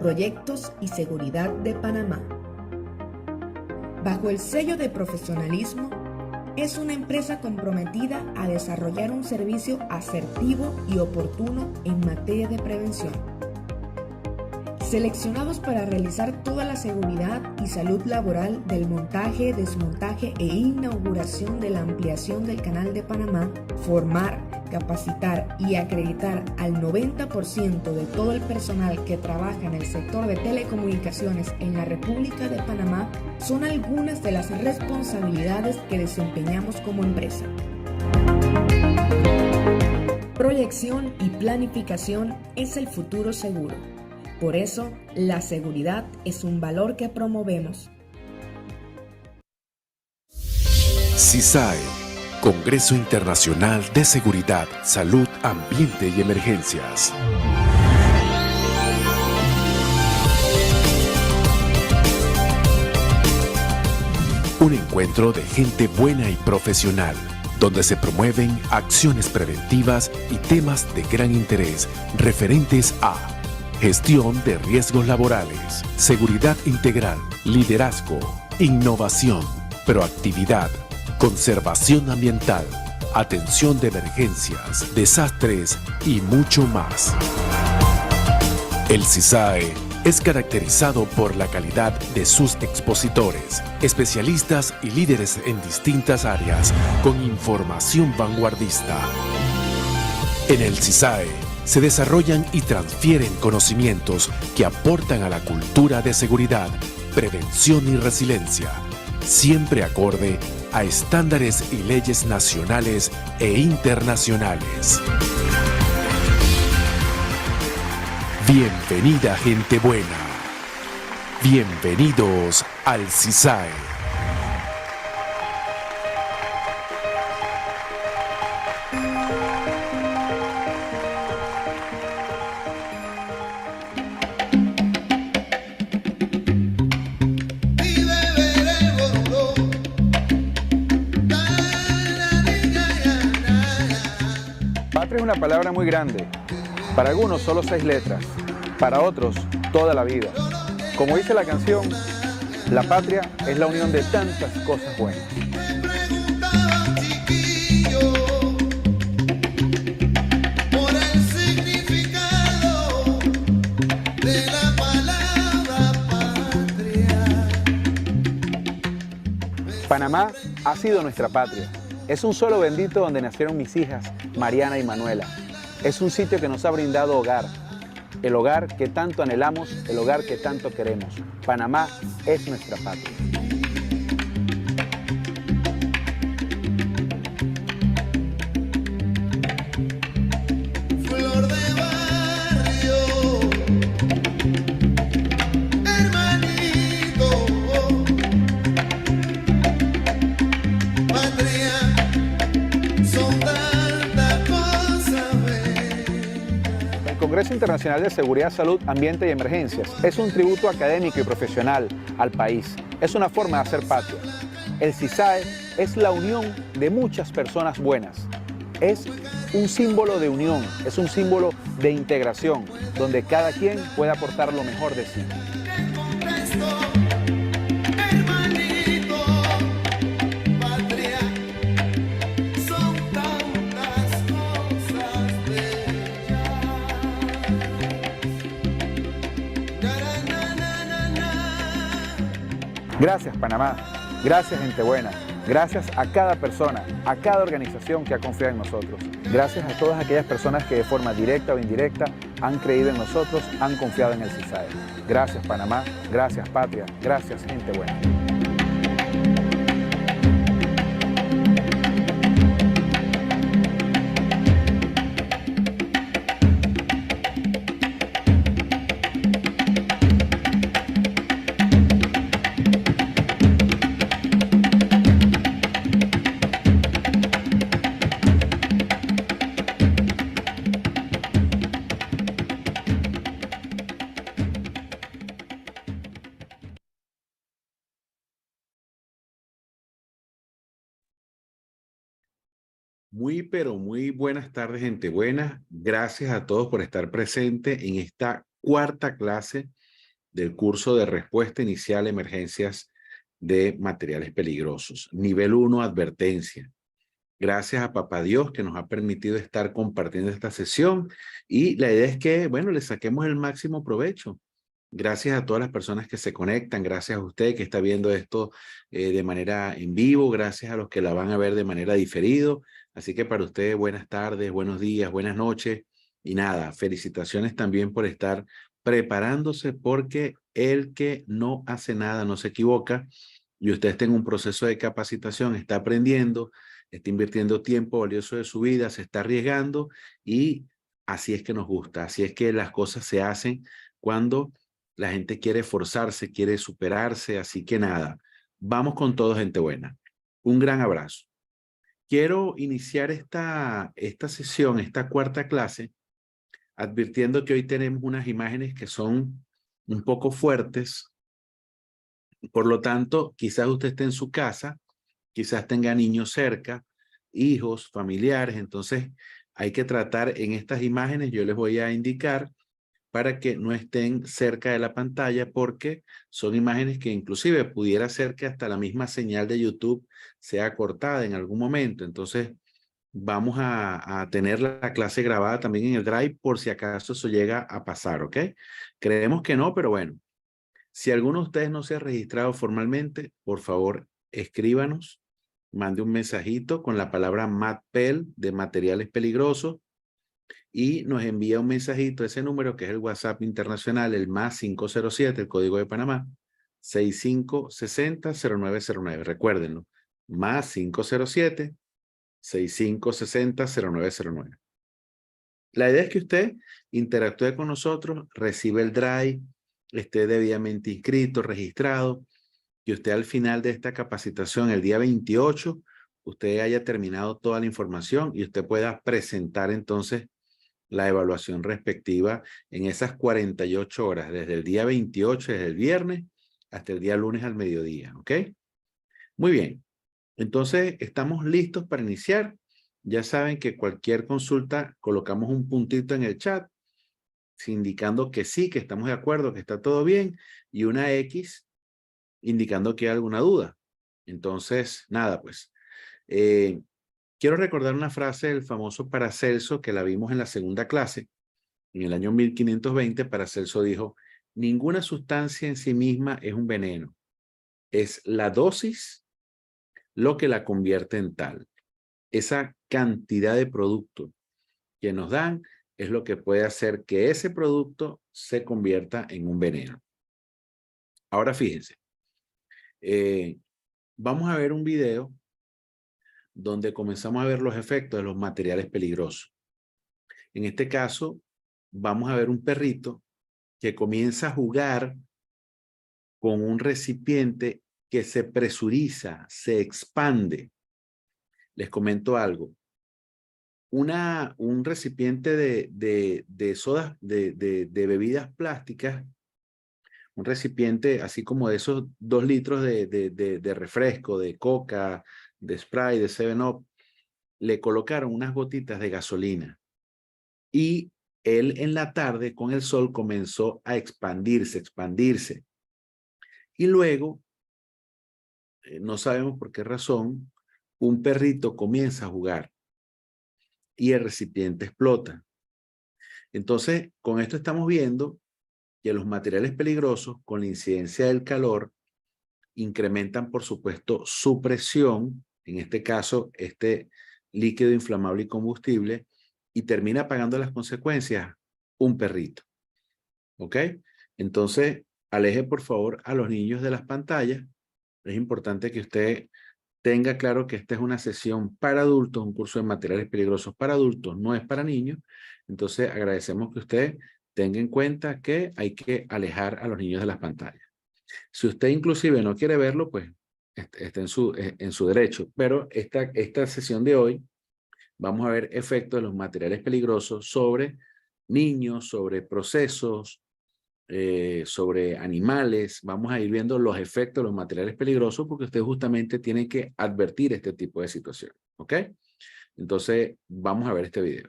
Proyectos y Seguridad de Panamá. Bajo el sello de profesionalismo, es una empresa comprometida a desarrollar un servicio asertivo y oportuno en materia de prevención. Seleccionados para realizar toda la seguridad y salud laboral del montaje, desmontaje e inauguración de la ampliación del Canal de Panamá, formar, capacitar y acreditar al 90% de todo el personal que trabaja en el sector de telecomunicaciones en la República de Panamá son algunas de las responsabilidades que desempeñamos como empresa. Proyección y planificación es el futuro seguro. Por eso, la seguridad es un valor que promovemos. CISAE, Congreso Internacional de Seguridad, Salud, Ambiente y Emergencias. Un encuentro de gente buena y profesional, donde se promueven acciones preventivas y temas de gran interés referentes a gestión de riesgos laborales, seguridad integral, liderazgo, innovación, proactividad, conservación ambiental, atención de emergencias, desastres y mucho más. El CISAE es caracterizado por la calidad de sus expositores, especialistas y líderes en distintas áreas con información vanguardista. En el CISAE se desarrollan y transfieren conocimientos que aportan a la cultura de seguridad, prevención y resiliencia, siempre acorde a estándares y leyes nacionales e internacionales. Bienvenida, gente buena. Bienvenidos al CISAE. Patria es una palabra muy grande. Para algunos solo 6 letras, para otros toda la vida. Como dice la canción, la patria es la unión de tantas cosas buenas. Panamá ha sido nuestra patria. Es un suelo bendito donde nacieron mis hijas, Mariana y Manuela. Es un sitio que nos ha brindado hogar. El hogar que tanto anhelamos, el hogar que tanto queremos. Panamá es nuestra patria. Flor de barrio, hermanito, patria, son tantas cosas bellas. El Congreso Internacional de Seguridad, Salud, Ambiente y Emergencias es un tributo académico y profesional al país. Es una forma de hacer patria. El CISAE es la unión de muchas personas buenas. Es un símbolo de unión, es un símbolo de integración, donde cada quien puede aportar lo mejor de sí. Hermanito, patria, son tantas cosas bellas. Na, na, na, na. Gracias, Panamá. Gracias, gente buena. Gracias a cada persona, a cada organización que ha confiado en nosotros. Gracias a todas aquellas personas que de forma directa o indirecta han creído en nosotros, han confiado en el CISAE. Gracias, Panamá. Gracias, patria. Gracias, gente buena. Muy, pero muy buenas tardes, gente buena. Gracias a todos por estar presente en esta cuarta clase del curso de respuesta inicial a emergencias de materiales peligrosos. Nivel 1, advertencia. Gracias a Papá Dios que nos ha permitido estar compartiendo esta sesión y la idea es que, bueno, le saquemos el máximo provecho. Gracias a todas las personas que se conectan, gracias a usted que está viendo esto de manera en vivo, gracias a los que la van a ver de manera diferido. Así que para usted, buenas tardes, buenos días, buenas noches y nada, felicitaciones también por estar preparándose porque el que no hace nada no se equivoca y usted está en un proceso de capacitación, está aprendiendo, está invirtiendo tiempo valioso de su vida, se está arriesgando y así es que nos gusta, así es que las cosas se hacen cuando la gente quiere esforzarse, quiere superarse, así que nada, vamos con todo, gente buena. Un gran abrazo. Quiero iniciar esta sesión, esta cuarta clase, advirtiendo que hoy tenemos unas imágenes que son un poco fuertes. Por lo tanto, quizás usted esté en su casa, quizás tenga niños cerca, hijos, familiares, entonces hay que tratar en estas imágenes, yo les voy a indicar para que no estén cerca de la pantalla porque son imágenes que inclusive pudiera ser que hasta la misma señal de YouTube sea cortada en algún momento. Entonces vamos a tener la clase grabada también en el Drive por si acaso eso llega a pasar, ¿ok? Creemos que no, pero bueno. Si alguno de ustedes no se ha registrado formalmente, por favor escríbanos, mande un mensajito con la palabra MATPEL de materiales peligrosos y nos envía un mensajito a ese número que es el WhatsApp internacional, el +507, el código de Panamá, 6560-0909. Recuérdenlo, +507 6560-0909. La idea es que usted interactúe con nosotros, reciba el Drive, esté debidamente inscrito, registrado, y usted al final de esta capacitación, el día 28, usted haya terminado toda la información y usted pueda presentar entonces la evaluación respectiva en esas 48 horas, desde el día 28, desde el viernes, hasta el día lunes al mediodía, ¿ok? Muy bien. Entonces, estamos listos para iniciar. Ya saben que cualquier consulta, colocamos un puntito en el chat, indicando que sí, que estamos de acuerdo, que está todo bien, y una X indicando que hay alguna duda. Entonces, nada, pues. Quiero recordar una frase del famoso Paracelso que la vimos en la segunda clase. En el año 1520, Paracelso dijo, ninguna sustancia en sí misma es un veneno. Es la dosis lo que la convierte en tal. Esa cantidad de producto que nos dan es lo que puede hacer que ese producto se convierta en un veneno. Ahora fíjense, vamos a ver un video donde comenzamos a ver los efectos de los materiales peligrosos. En este caso, vamos a ver un perrito que comienza a jugar con un recipiente que se presuriza, se expande. Les comento algo. Un recipiente de sodas, de bebidas plásticas, un recipiente así como de esos 2 litros de refresco, de Coca, de Sprite, de 7-Up, le colocaron unas gotitas de gasolina y él en la tarde con el sol comenzó a expandirse. Y luego, no sabemos por qué razón, un perrito comienza a jugar y el recipiente explota. Entonces, con esto estamos viendo que los materiales peligrosos, con la incidencia del calor, incrementan, por supuesto, su presión, en este caso, este líquido inflamable y combustible, y termina pagando las consecuencias un perrito. ¿Ok? Entonces, aleje por favor a los niños de las pantallas. Es importante que usted tenga claro que esta es una sesión para adultos, un curso de materiales peligrosos para adultos, no es para niños. Entonces, agradecemos que usted tenga en cuenta que hay que alejar a los niños de las pantallas. Si usted inclusive no quiere verlo, pues está en su derecho. Pero esta sesión de hoy vamos a ver efectos de los materiales peligrosos sobre niños, sobre procesos, sobre animales. Vamos a ir viendo los efectos de los materiales peligrosos porque usted justamente tiene que advertir este tipo de situaciones. ¿Ok? Entonces, vamos a ver este video.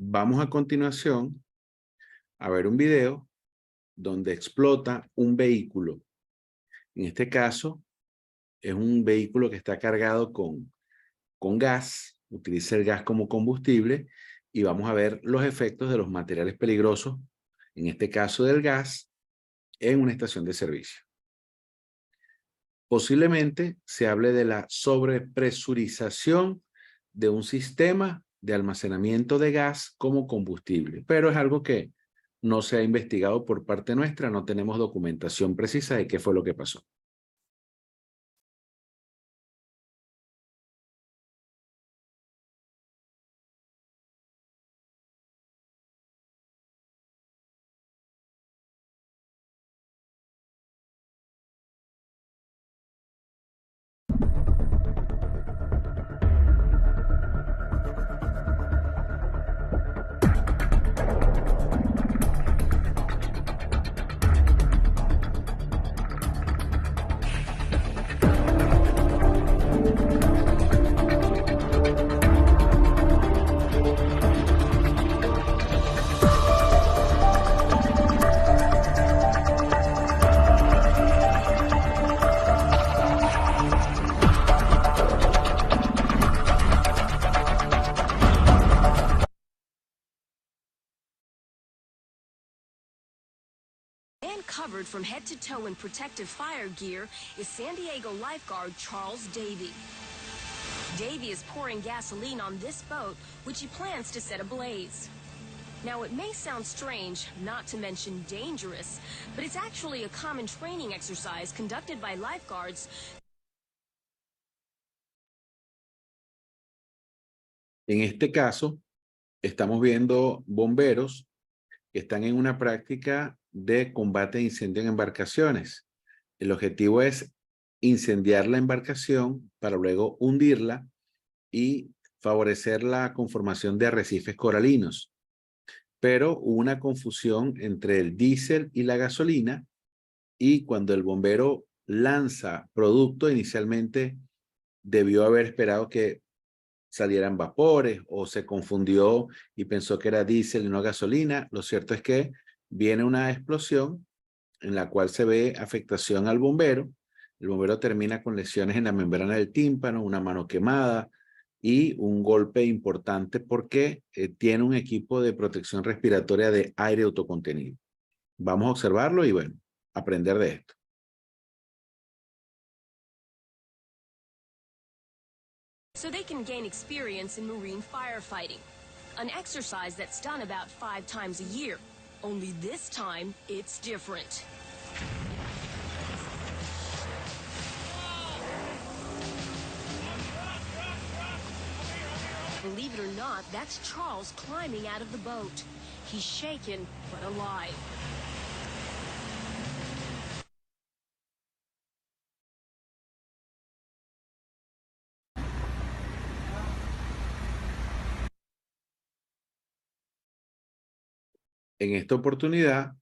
Vamos a continuación a ver un video donde explota un vehículo. En este caso, es un vehículo que está cargado con gas, utiliza el gas como combustible y vamos a ver los efectos de los materiales peligrosos, en este caso del gas, en una estación de servicio. Posiblemente se hable de la sobrepresurización de un sistema de almacenamiento de gas como combustible, pero es algo que no se ha investigado por parte nuestra, no tenemos documentación precisa de qué fue lo que pasó. And covered from head to toe in protective fire gear is San Diego lifeguard Charles Davey. Davey is pouring gasoline on this boat, which he plans to set ablaze. Now, it may sound strange, not to mention dangerous, but it's actually a common training exercise conducted by lifeguards. En este caso, estamos viendo bomberos que están en una práctica de combate de incendio en embarcaciones. El objetivo es incendiar la embarcación para luego hundirla y favorecer la conformación de arrecifes coralinos. Pero hubo una confusión entre el diésel y la gasolina y cuando el bombero lanza producto, inicialmente debió haber esperado que salieran vapores o se confundió y pensó que era diésel y no gasolina. Lo cierto es que viene una explosión en la cual se ve afectación al bombero. El bombero termina con lesiones en la membrana del tímpano, una mano quemada y un golpe importante porque tiene un equipo de protección respiratoria de aire autocontenido. Vamos a observarlo y bueno, aprender de esto. So they can gain experience in marine firefighting, an exercise that's done about 5 times a year. Only this time, it's different. Believe it or not, that's Charles climbing out of the boat. He's shaken, but alive. En esta oportunidad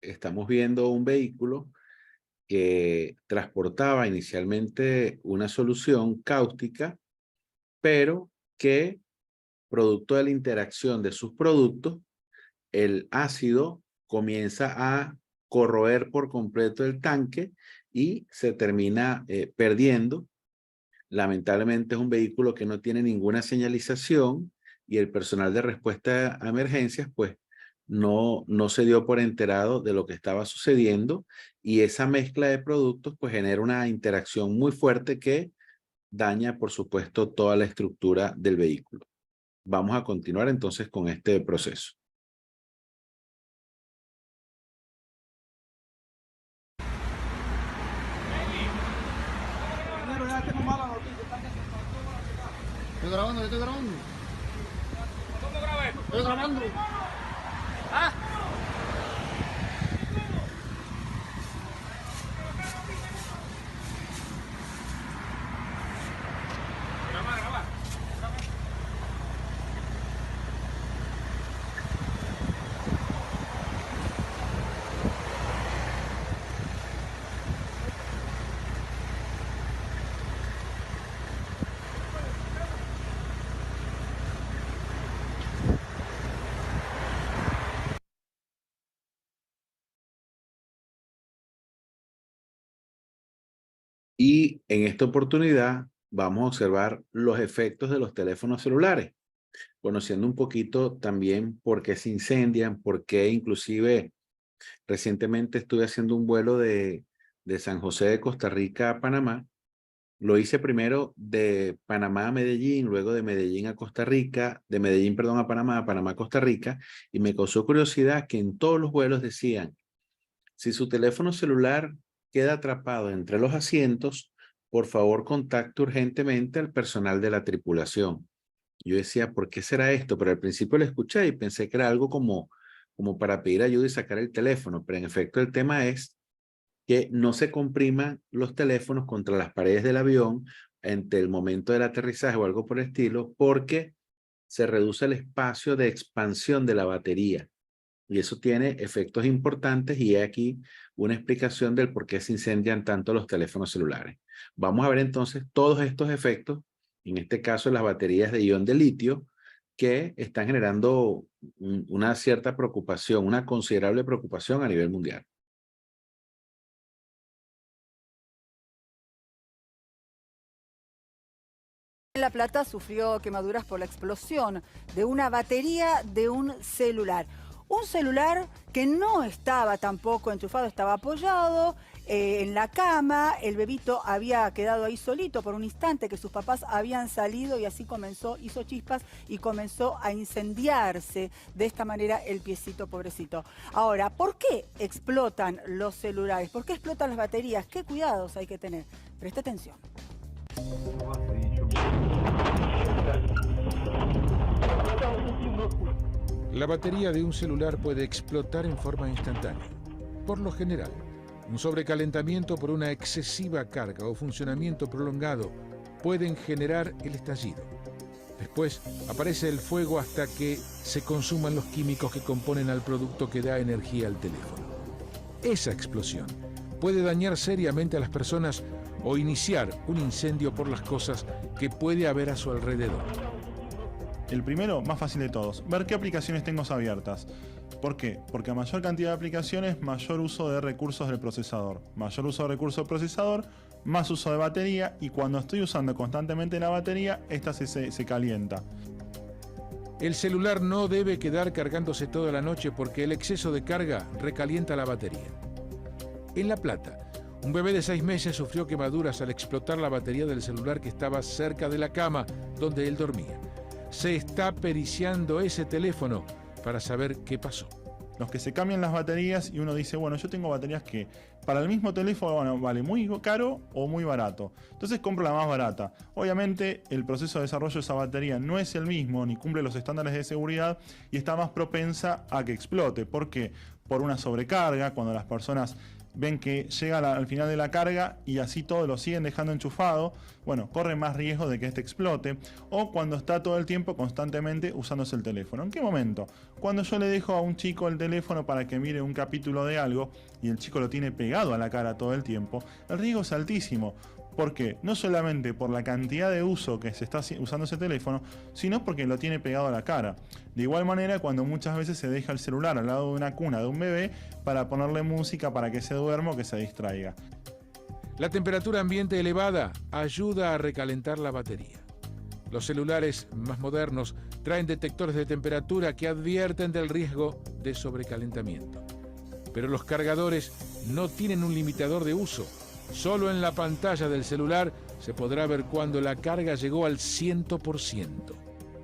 estamos viendo un vehículo que transportaba inicialmente una solución cáustica, pero que producto de la interacción de sus productos, el ácido comienza a corroer por completo el tanque y se termina perdiendo. Lamentablemente es un vehículo que no tiene ninguna señalización y el personal de respuesta a emergencias pues no se dio por enterado de lo que estaba sucediendo y esa mezcla de productos pues genera una interacción muy fuerte que daña por supuesto toda la estructura del vehículo. Vamos a continuar entonces con este proceso. Estoy grabando, estoy grabando. ¿Cómo grabé? Estoy grabando. ¿Ah? Graba. Y en esta oportunidad vamos a observar los efectos de los teléfonos celulares, conociendo un poquito también por qué se incendian, por qué inclusive recientemente estuve haciendo un vuelo de San José de Costa Rica a Panamá. Lo hice primero de Panamá a Medellín, luego de Medellín a Costa Rica, de Medellín, perdón, a Panamá a Costa Rica, y me causó curiosidad que en todos los vuelos decían, si su teléfono celular queda atrapado entre los asientos, por favor contacte urgentemente al personal de la tripulación. Yo decía, ¿por qué será esto? Pero al principio lo escuché y pensé que era algo como para pedir ayuda y sacar el teléfono, pero en efecto el tema es que no se compriman los teléfonos contra las paredes del avión entre el momento del aterrizaje o algo por el estilo, porque se reduce el espacio de expansión de la batería. Y eso tiene efectos importantes y hay aquí una explicación del por qué se incendian tanto los teléfonos celulares. Vamos a ver entonces todos estos efectos, en este caso las baterías de ion de litio, que están generando una cierta preocupación, una considerable preocupación a nivel mundial. La Plata sufrió quemaduras por la explosión de una batería de un celular. Un celular que no estaba tampoco enchufado, estaba apoyado en la cama. El bebito había quedado ahí solito por un instante que sus papás habían salido y así comenzó, hizo chispas y comenzó a incendiarse de esta manera el piecito pobrecito. Ahora, ¿por qué explotan los celulares? ¿Por qué explotan las baterías? ¿Qué cuidados hay que tener? Presta atención. La batería de un celular puede explotar en forma instantánea. Por lo general, un sobrecalentamiento por una excesiva carga o funcionamiento prolongado pueden generar el estallido. Después aparece el fuego hasta que se consuman los químicos que componen al producto que da energía al teléfono. Esa explosión puede dañar seriamente a las personas o iniciar un incendio por las cosas que puede haber a su alrededor. El primero, más fácil de todos, ver qué aplicaciones tengo abiertas. ¿Por qué? Porque a mayor cantidad de aplicaciones, mayor uso de recursos del procesador. Mayor uso de recursos del procesador, más uso de batería, y cuando estoy usando constantemente la batería, esta se calienta. El celular no debe quedar cargándose toda la noche porque el exceso de carga recalienta la batería. En La Plata, un bebé de 6 meses sufrió quemaduras al explotar la batería del celular que estaba cerca de la cama donde él dormía. Se está periciando ese teléfono para saber qué pasó. Los que se cambian las baterías y uno dice, bueno, yo tengo baterías que para el mismo teléfono vale muy caro o muy barato. Entonces compro la más barata. Obviamente el proceso de desarrollo de esa batería no es el mismo, ni cumple los estándares de seguridad y está más propensa a que explote. ¿Por qué? Por una sobrecarga, cuando las personas ven que llega al final de la carga y así todo lo siguen dejando enchufado, bueno, corre más riesgo de que este explote, o cuando está todo el tiempo constantemente usándose el teléfono. ¿En qué momento? Cuando yo le dejo a un chico el teléfono para que mire un capítulo de algo y el chico lo tiene pegado a la cara todo el tiempo, el riesgo es altísimo. ¿Por qué? No solamente por la cantidad de uso que se está usando ese teléfono, sino porque lo tiene pegado a la cara. De igual manera, cuando muchas veces se deja el celular al lado de una cuna de un bebé para ponerle música para que se duerma o que se distraiga. La temperatura ambiente elevada ayuda a recalentar la batería. Los celulares más modernos traen detectores de temperatura que advierten del riesgo de sobrecalentamiento. Pero los cargadores no tienen un limitador de uso. Solo en la pantalla del celular se podrá ver cuando la carga llegó al 100%.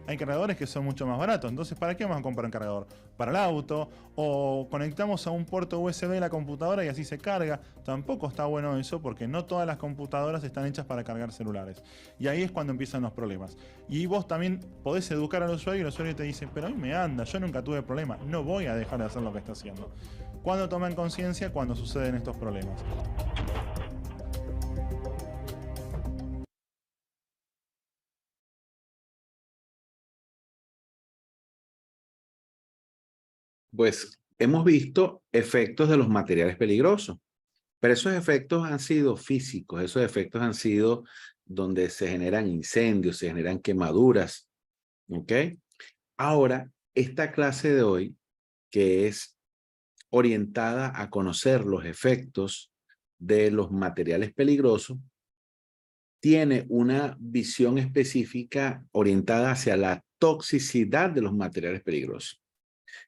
Hay cargadores que son mucho más baratos, entonces ¿para qué vamos a comprar un cargador? ¿Para el auto? ¿O conectamos a un puerto USB la computadora y así se carga? Tampoco está bueno eso porque no todas las computadoras están hechas para cargar celulares. Y ahí es cuando empiezan los problemas. Y vos también podés educar al usuario y el usuario te dice, pero a mí me anda, yo nunca tuve problema, no voy a dejar de hacer lo que está haciendo. ¿Cuándo toman conciencia? Cuando suceden estos problemas. Pues hemos visto efectos de los materiales peligrosos, pero esos efectos han sido físicos, esos efectos han sido donde se generan incendios, se generan quemaduras, ¿ok? Ahora, esta clase de hoy, que es orientada a conocer los efectos de los materiales peligrosos, tiene una visión específica orientada hacia la toxicidad de los materiales peligrosos.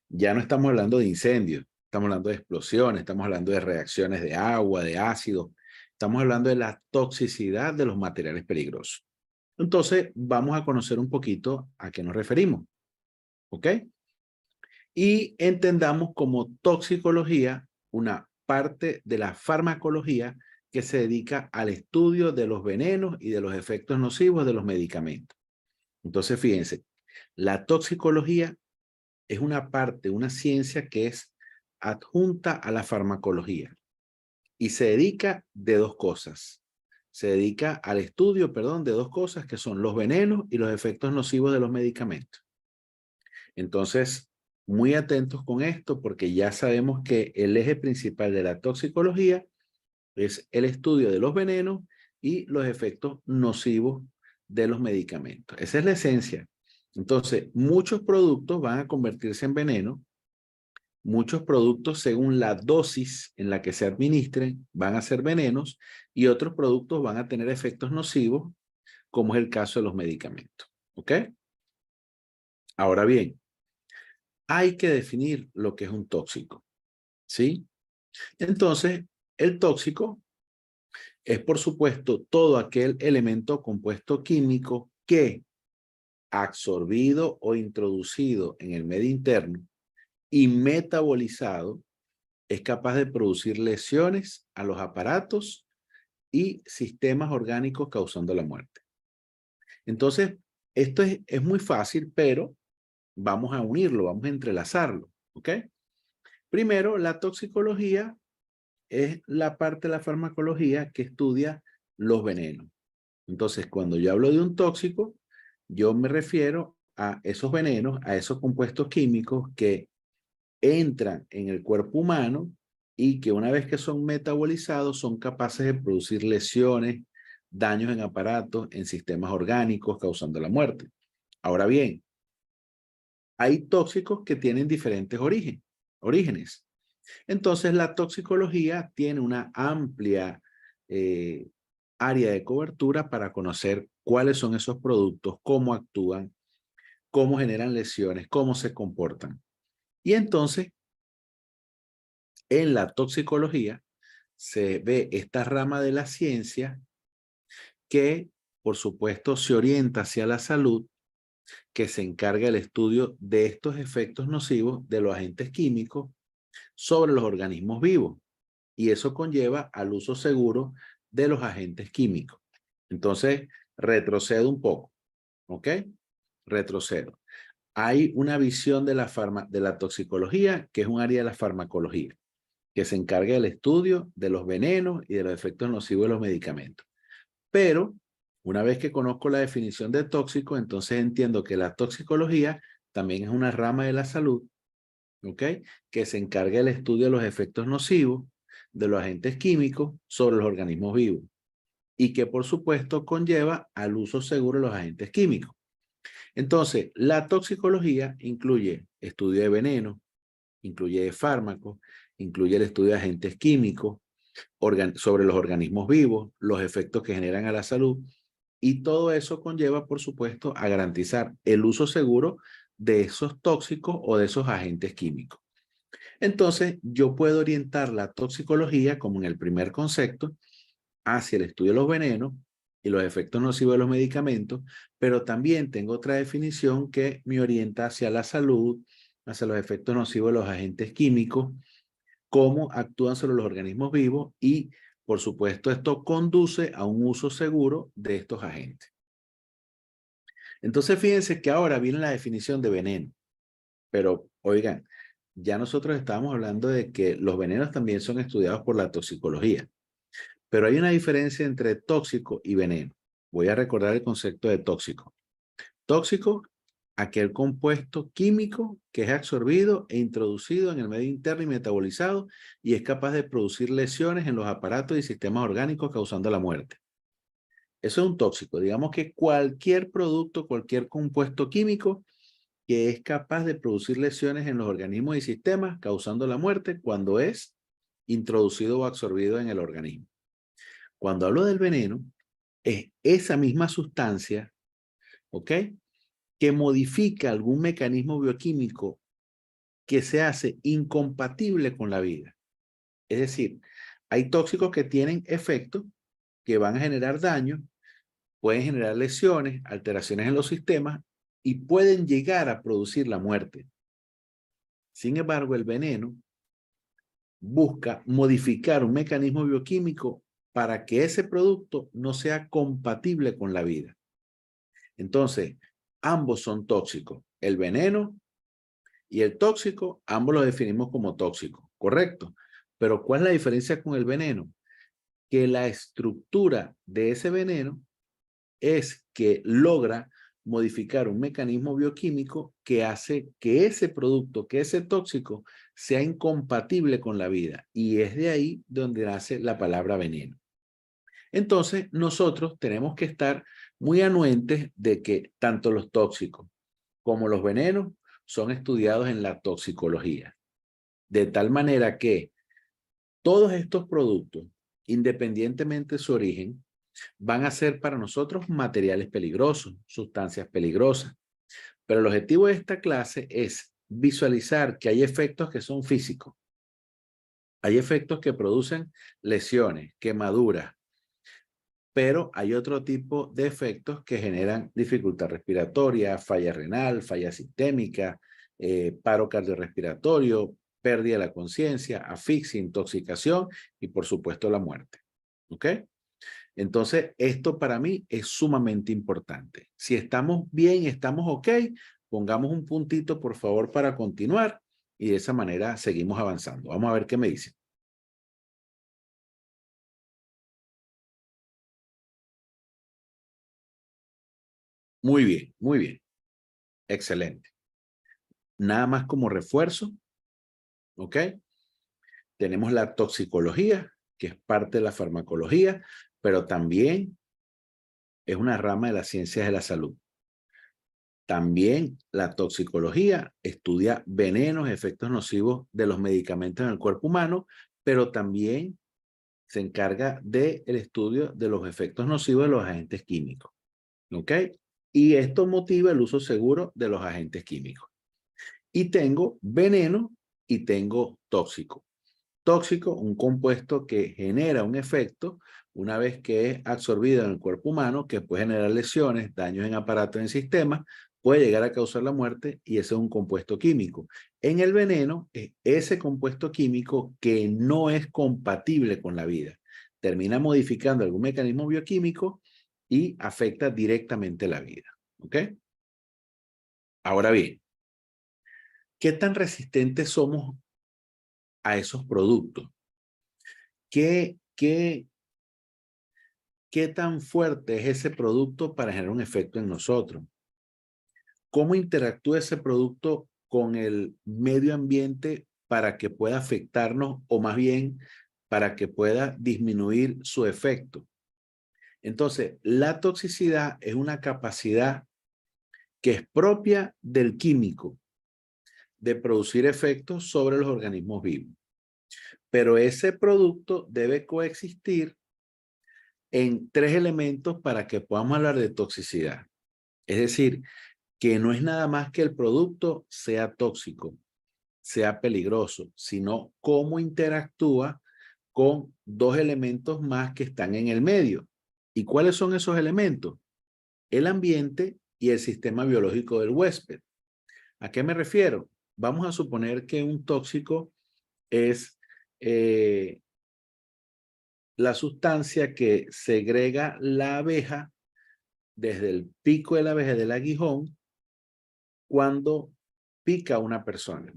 Ya no estamos hablando de incendios, estamos hablando de explosiones, estamos hablando de reacciones de agua, de ácido, estamos hablando de la toxicidad de los materiales peligrosos. Entonces, vamos a conocer un poquito a qué nos referimos, ¿ok? Y entendamos como toxicología una parte de la farmacología que se dedica al estudio de los venenos y de los efectos nocivos de los medicamentos. Entonces, fíjense, la toxicología es una parte, una ciencia que es adjunta a la farmacología y se dedica de dos cosas. Se dedica al estudio, perdón, de dos cosas que son los venenos y los efectos nocivos de los medicamentos. Entonces, muy atentos con esto porque ya sabemos que el eje principal de la toxicología es el estudio de los venenos y los efectos nocivos de los medicamentos. Esa es la esencia. Entonces, muchos productos van a convertirse en veneno. Muchos productos, según la dosis en la que se administren, van a ser venenos y otros productos van a tener efectos nocivos, como es el caso de los medicamentos. ¿Ok? Ahora bien, hay que definir lo que es un tóxico. ¿Sí? Entonces, el tóxico es, por supuesto, todo aquel elemento o compuesto químico que, absorbido o introducido en el medio interno y metabolizado, es capaz de producir lesiones a los aparatos y sistemas orgánicos causando la muerte. Entonces, esto es muy fácil, pero vamos a unirlo, vamos a entrelazarlo, ¿ok? Primero, la toxicología es la parte de la farmacología que estudia los venenos. Entonces, cuando yo hablo de un tóxico, yo me refiero a esos venenos, a esos compuestos químicos que entran en el cuerpo humano y que una vez que son metabolizados son capaces de producir lesiones, daños en aparatos, en sistemas orgánicos, causando la muerte. Ahora bien, hay tóxicos que tienen diferentes orígenes. Entonces, la toxicología tiene una amplia área de cobertura para conocer cuáles son esos productos, cómo actúan, cómo generan lesiones, cómo se comportan. Y entonces, en la toxicología se ve esta rama de la ciencia que, por supuesto, se orienta hacia la salud, que se encarga del estudio de estos efectos nocivos de los agentes químicos sobre los organismos vivos. Y eso conlleva al uso seguro de los agentes químicos. Entonces, retrocedo un poco, ¿ok? Retrocedo. Hay una visión de la toxicología, que es un área de la farmacología, que se encarga del estudio de los venenos y de los efectos nocivos de los medicamentos. Pero, una vez que conozco la definición de tóxico, entonces entiendo que la toxicología también es una rama de la salud, ¿ok? Que se encarga del estudio de los efectos nocivos de los agentes químicos sobre los organismos vivos y que, por supuesto, conlleva al uso seguro de los agentes químicos. Entonces, la toxicología incluye estudio de veneno, incluye de fármacos, incluye el estudio de agentes químicos sobre los organismos vivos, los efectos que generan a la salud, y todo eso conlleva, por supuesto, a garantizar el uso seguro de esos tóxicos o de esos agentes químicos. Entonces, yo puedo orientar la toxicología, como en el primer concepto, hacia el estudio de los venenos y los efectos nocivos de los medicamentos, pero también tengo otra definición que me orienta hacia la salud, hacia los efectos nocivos de los agentes químicos, cómo actúan sobre los organismos vivos y, por supuesto, esto conduce a un uso seguro de estos agentes. Entonces, fíjense que ahora viene la definición de veneno, pero oigan, ya nosotros estábamos hablando de que los venenos también son estudiados por la toxicología, pero hay una diferencia entre tóxico y veneno. Voy a recordar el concepto de tóxico. Tóxico, aquel compuesto químico que es absorbido e introducido en el medio interno y metabolizado y es capaz de producir lesiones en los aparatos y sistemas orgánicos causando la muerte. Eso es un tóxico. Digamos que cualquier producto, cualquier compuesto químico que es capaz de producir lesiones en los organismos y sistemas causando la muerte cuando es introducido o absorbido en el organismo. Cuando hablo del veneno, es esa misma sustancia, ¿ok?, que modifica algún mecanismo bioquímico que se hace incompatible con la vida. Es decir, hay tóxicos que tienen efectos que van a generar daño, pueden generar lesiones, alteraciones en los sistemas y pueden llegar a producir la muerte. Sin embargo, el veneno busca modificar un mecanismo bioquímico para que ese producto no sea compatible con la vida. Entonces, ambos son tóxicos. El veneno y el tóxico, ambos los definimos como tóxicos, ¿correcto? Pero ¿cuál es la diferencia con el veneno? Que la estructura de ese veneno es que logra modificar un mecanismo bioquímico que hace que ese producto, que ese tóxico, sea incompatible con la vida. Y es de ahí donde nace la palabra veneno. Entonces, nosotros tenemos que estar muy anuentes de que tanto los tóxicos como los venenos son estudiados en la toxicología. De tal manera que todos estos productos, independientemente de su origen, van a ser para nosotros materiales peligrosos, sustancias peligrosas. Pero el objetivo de esta clase es visualizar que hay efectos que son físicos. Hay efectos que producen lesiones, quemaduras, pero hay otro tipo de efectos que generan dificultad respiratoria, falla renal, falla sistémica, paro cardiorrespiratorio, pérdida de la conciencia, asfixia, intoxicación y por supuesto la muerte. ¿Ok? Entonces, esto para mí es sumamente importante. Si estamos bien, estamos ok, pongamos un puntito, por favor, para continuar y de esa manera seguimos avanzando. Vamos a ver qué me dicen. Muy bien, muy bien. Excelente. Nada más como refuerzo, ¿ok? Tenemos la toxicología, que es parte de la farmacología, pero también es una rama de las ciencias de la salud. También la toxicología estudia venenos, efectos nocivos de los medicamentos en el cuerpo humano, pero también se encarga del estudio de los efectos nocivos de los agentes químicos. ¿Ok? Y esto motiva el uso seguro de los agentes químicos. Y tengo veneno y tengo tóxico. Tóxico, un compuesto que genera un efecto una vez que es absorbido en el cuerpo humano, que puede generar lesiones, daños en aparatos, en sistemas, puede llegar a causar la muerte y ese es un compuesto químico. En el veneno es ese compuesto químico que no es compatible con la vida. Termina modificando algún mecanismo bioquímico y afecta directamente la vida. ¿Ok? Ahora bien, ¿qué tan resistentes somos a esos productos? ¿Qué tan fuerte es ese producto para generar un efecto en nosotros? ¿Cómo interactúa ese producto con el medio ambiente para que pueda afectarnos o más bien para que pueda disminuir su efecto? Entonces, la toxicidad es una capacidad que es propia del químico de producir efectos sobre los organismos vivos. Pero ese producto debe coexistir en tres elementos para que podamos hablar de toxicidad. Es decir, que no es nada más que el producto sea tóxico, sea peligroso, sino cómo interactúa con dos elementos más que están en el medio. ¿Y cuáles son esos elementos? El ambiente y el sistema biológico del huésped. ¿A qué me refiero? Vamos a suponer que un tóxico es la sustancia que segrega la abeja desde el pico de la abeja del aguijón cuando pica a una persona.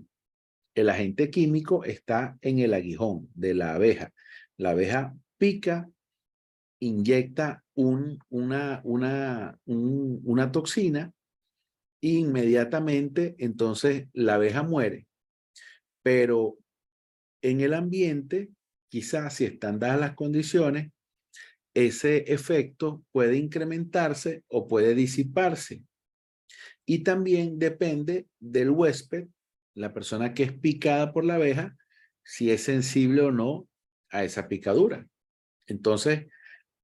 El agente químico está en el aguijón de la abeja. La abeja pica, inyecta una toxina e inmediatamente entonces la abeja muere. Pero en el ambiente, quizás si están dadas las condiciones, ese efecto puede incrementarse o puede disiparse. Y también depende del huésped, la persona que es picada por la abeja, si es sensible o no a esa picadura. Entonces,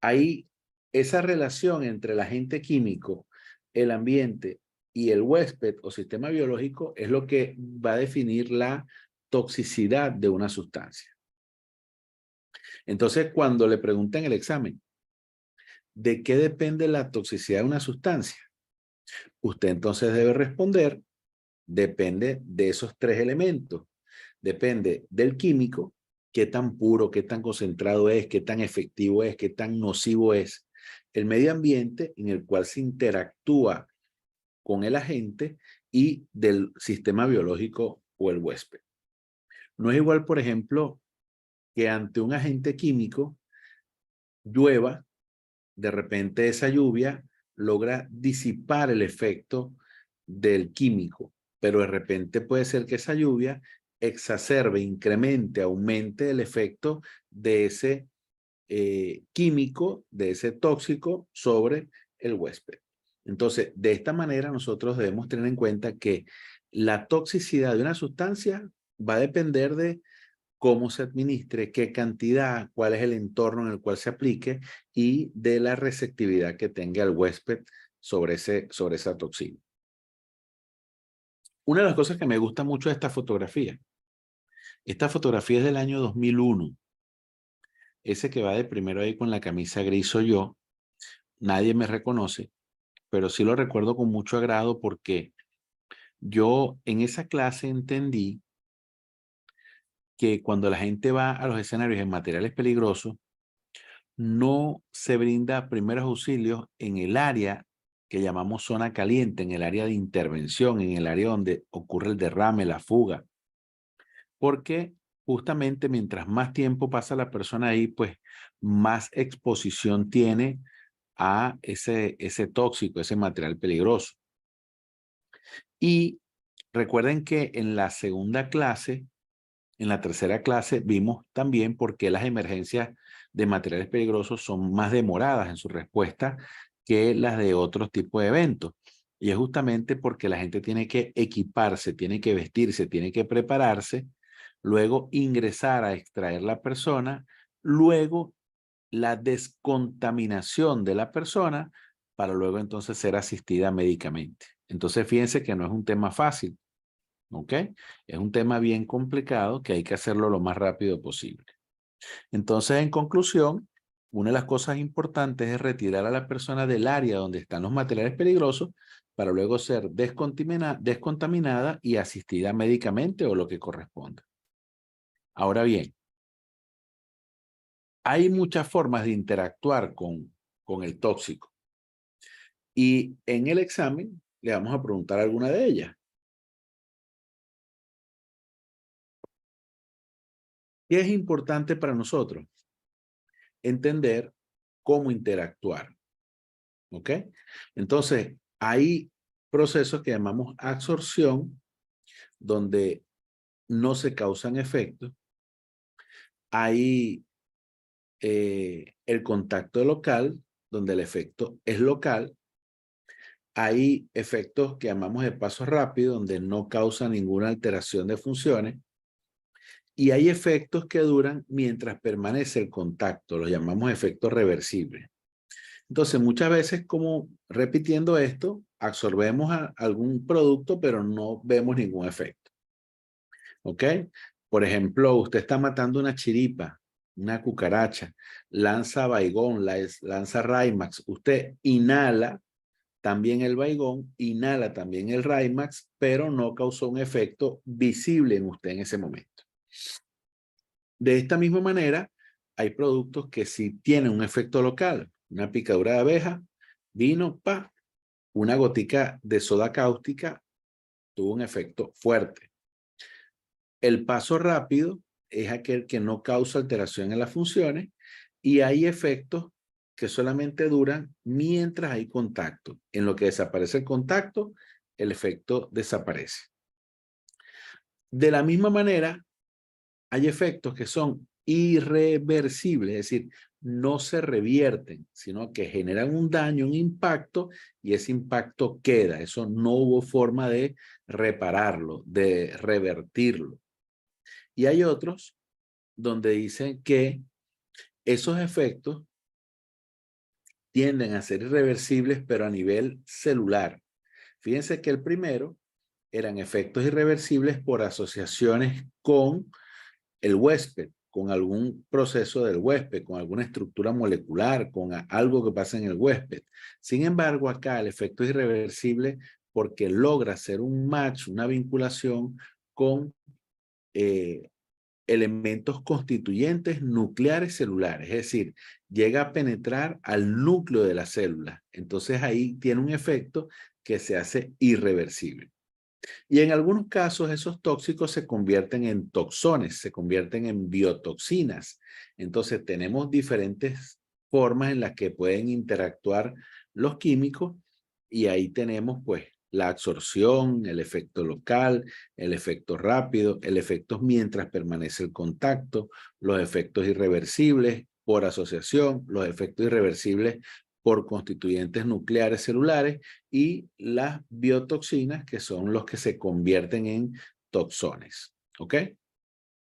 hay esa relación entre el agente químico, el ambiente y el huésped o sistema biológico es lo que va a definir la toxicidad de una sustancia. Entonces, cuando le preguntan en el examen, ¿de qué depende la toxicidad de una sustancia? Usted entonces debe responder, depende de esos tres elementos. Depende del químico, qué tan puro, qué tan concentrado es, qué tan efectivo es, qué tan nocivo es. El medio ambiente en el cual se interactúa con el agente y del sistema biológico o el huésped. No es igual, por ejemplo, que ante un agente químico llueva, de repente esa lluvia logra disipar el efecto del químico, pero de repente puede ser que esa lluvia exacerbe, incremente, aumente el efecto de ese químico, de ese tóxico sobre el huésped. Entonces, de esta manera nosotros debemos tener en cuenta que la toxicidad de una sustancia va a depender de cómo se administre, qué cantidad, cuál es el entorno en el cual se aplique y de la receptividad que tenga el huésped sobre esa toxina. Una de las cosas que me gusta mucho de esta fotografía es del año 2001. Ese que va de primero ahí con la camisa gris soy yo. Nadie me reconoce, pero sí lo recuerdo con mucho agrado porque yo en esa clase entendí que cuando la gente va a los escenarios en materiales peligrosos, no se brinda primeros auxilios en el área que llamamos zona caliente, en el área de intervención, en el área donde ocurre el derrame, la fuga. Porque justamente mientras más tiempo pasa la persona ahí, pues más exposición tiene a ese tóxico, ese material peligroso. Y recuerden que en la segunda clase, en la tercera clase, vimos también por qué las emergencias de materiales peligrosos son más demoradas en su respuesta que las de otros tipos de eventos. Y es justamente porque la gente tiene que equiparse, tiene que vestirse, tiene que prepararse, luego ingresar a extraer la persona, luego la descontaminación de la persona para luego entonces ser asistida médicamente. Entonces fíjense que no es un tema fácil, ¿ok? Es un tema bien complicado que hay que hacerlo lo más rápido posible. Entonces, en conclusión, una de las cosas importantes es retirar a la persona del área donde están los materiales peligrosos para luego ser descontaminada y asistida médicamente o lo que corresponda. Ahora bien, hay muchas formas de interactuar con el tóxico. Y en el examen le vamos a preguntar alguna de ellas. ¿Qué es importante para nosotros? Entender cómo interactuar. ¿Ok? Entonces, hay procesos que llamamos absorción, donde no se causan efectos. Hay el contacto local, donde el efecto es local. Hay efectos que llamamos de paso rápido, donde no causan ninguna alteración de funciones. Y hay efectos que duran mientras permanece el contacto, los llamamos efectos reversibles. Entonces, muchas veces, como repitiendo esto, absorbemos algún producto, pero no vemos ningún efecto. ¿Ok? Por ejemplo, usted está matando una chiripa, una cucaracha, lanza Baygon, lanza Raymax. Usted inhala también el Baygon, inhala también el Raymax, pero no causó un efecto visible en usted en ese momento. De esta misma manera, hay productos que sí tienen un efecto local. Una picadura de abeja, vino, una gotica de soda cáustica tuvo un efecto fuerte. El paso rápido es aquel que no causa alteración en las funciones y hay efectos que solamente duran mientras hay contacto. En lo que desaparece el contacto, el efecto desaparece. De la misma manera, hay efectos que son irreversibles, es decir, no se revierten, sino que generan un daño, un impacto, y ese impacto queda. Eso no hubo forma de repararlo, de revertirlo. Y hay otros donde dicen que esos efectos tienden a ser irreversibles, pero a nivel celular. Fíjense que el primero eran efectos irreversibles por asociaciones con el huésped, con algún proceso del huésped, con alguna estructura molecular, con algo que pasa en el huésped. Sin embargo, acá el efecto es irreversible porque logra hacer un match, una vinculación con elementos constituyentes nucleares celulares, es decir, llega a penetrar al núcleo de la célula. Entonces ahí tiene un efecto que se hace irreversible. Y en algunos casos esos tóxicos se convierten en toxones, se convierten en biotoxinas. Entonces tenemos diferentes formas en las que pueden interactuar los químicos y ahí tenemos pues la absorción, el efecto local, el efecto rápido, el efecto mientras permanece el contacto, los efectos irreversibles por asociación, los efectos irreversibles por constituyentes nucleares celulares y las biotoxinas, que son los que se convierten en toxones. ¿Ok?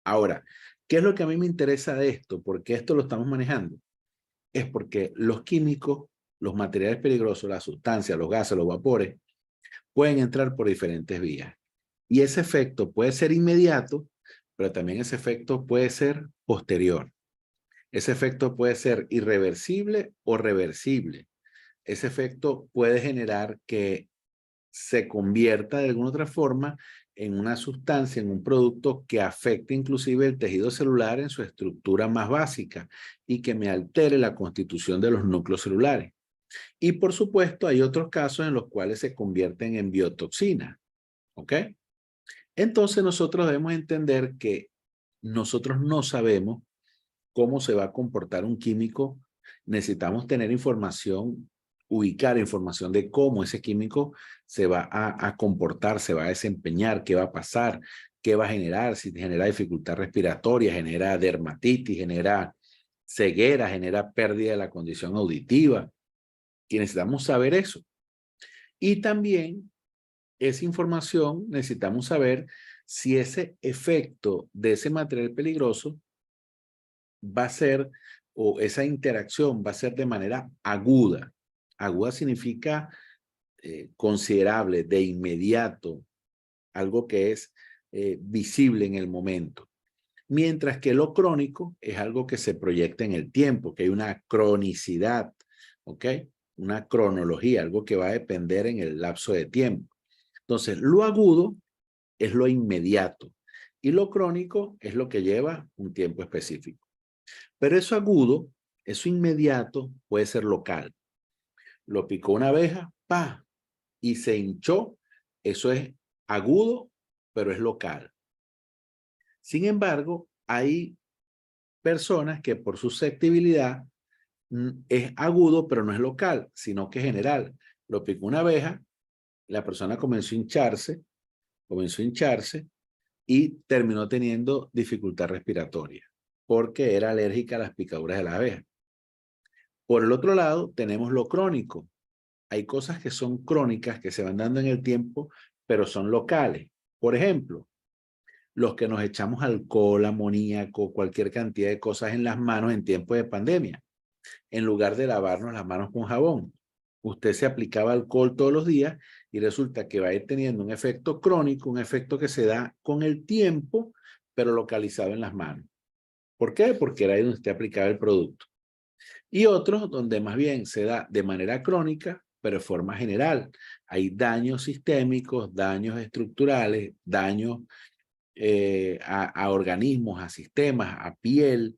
Ahora, ¿qué es lo que a mí me interesa de esto? ¿Por qué esto lo estamos manejando? Es porque los químicos, los materiales peligrosos, las sustancias, los gases, los vapores, pueden entrar por diferentes vías. Y ese efecto puede ser inmediato, pero también ese efecto puede ser posterior. Ese efecto puede ser irreversible o reversible. Ese efecto puede generar que se convierta de alguna otra forma en una sustancia, en un producto que afecte inclusive el tejido celular en su estructura más básica y que me altere la constitución de los núcleos celulares. Y por supuesto hay otros casos en los cuales se convierten en biotoxinas. ¿Ok? Entonces nosotros debemos entender que nosotros no sabemos cómo se va a comportar un químico. Necesitamos tener información, ubicar información de cómo ese químico se va a comportar, se va a desempeñar, qué va a pasar, qué va a generar, si genera dificultad respiratoria, genera dermatitis, genera ceguera, genera pérdida de la condición auditiva. Y necesitamos saber eso. Y también esa información necesitamos saber si ese efecto de ese material peligroso va a ser, o esa interacción va a ser de manera aguda. Aguda significa considerable, de inmediato, algo que es visible en el momento. Mientras que lo crónico es algo que se proyecta en el tiempo, que hay una cronicidad, ¿ok? Una cronología, algo que va a depender en el lapso de tiempo. Entonces, lo agudo es lo inmediato y lo crónico es lo que lleva un tiempo específico. Pero eso agudo, eso inmediato, puede ser local. Lo picó una abeja, ¡pa! Y se hinchó. Eso es agudo, pero es local. Sin embargo, hay personas que por susceptibilidad es agudo, pero no es local, sino que es general. Lo picó una abeja, la persona comenzó a hincharse y terminó teniendo dificultad respiratoria porque era alérgica a las picaduras de la abeja. Por el otro lado, tenemos lo crónico. Hay cosas que son crónicas, que se van dando en el tiempo, pero son locales. Por ejemplo, los que nos echamos alcohol, amoníaco, cualquier cantidad de cosas en las manos en tiempo de pandemia, en lugar de lavarnos las manos con jabón. Usted se aplicaba alcohol todos los días y resulta que va a ir teniendo un efecto crónico, un efecto que se da con el tiempo, pero localizado en las manos. ¿Por qué? Porque era ahí donde usted aplicaba el producto. Y otros donde más bien se da de manera crónica, pero de forma general. Hay daños sistémicos, daños estructurales, daños a organismos, a sistemas, a piel,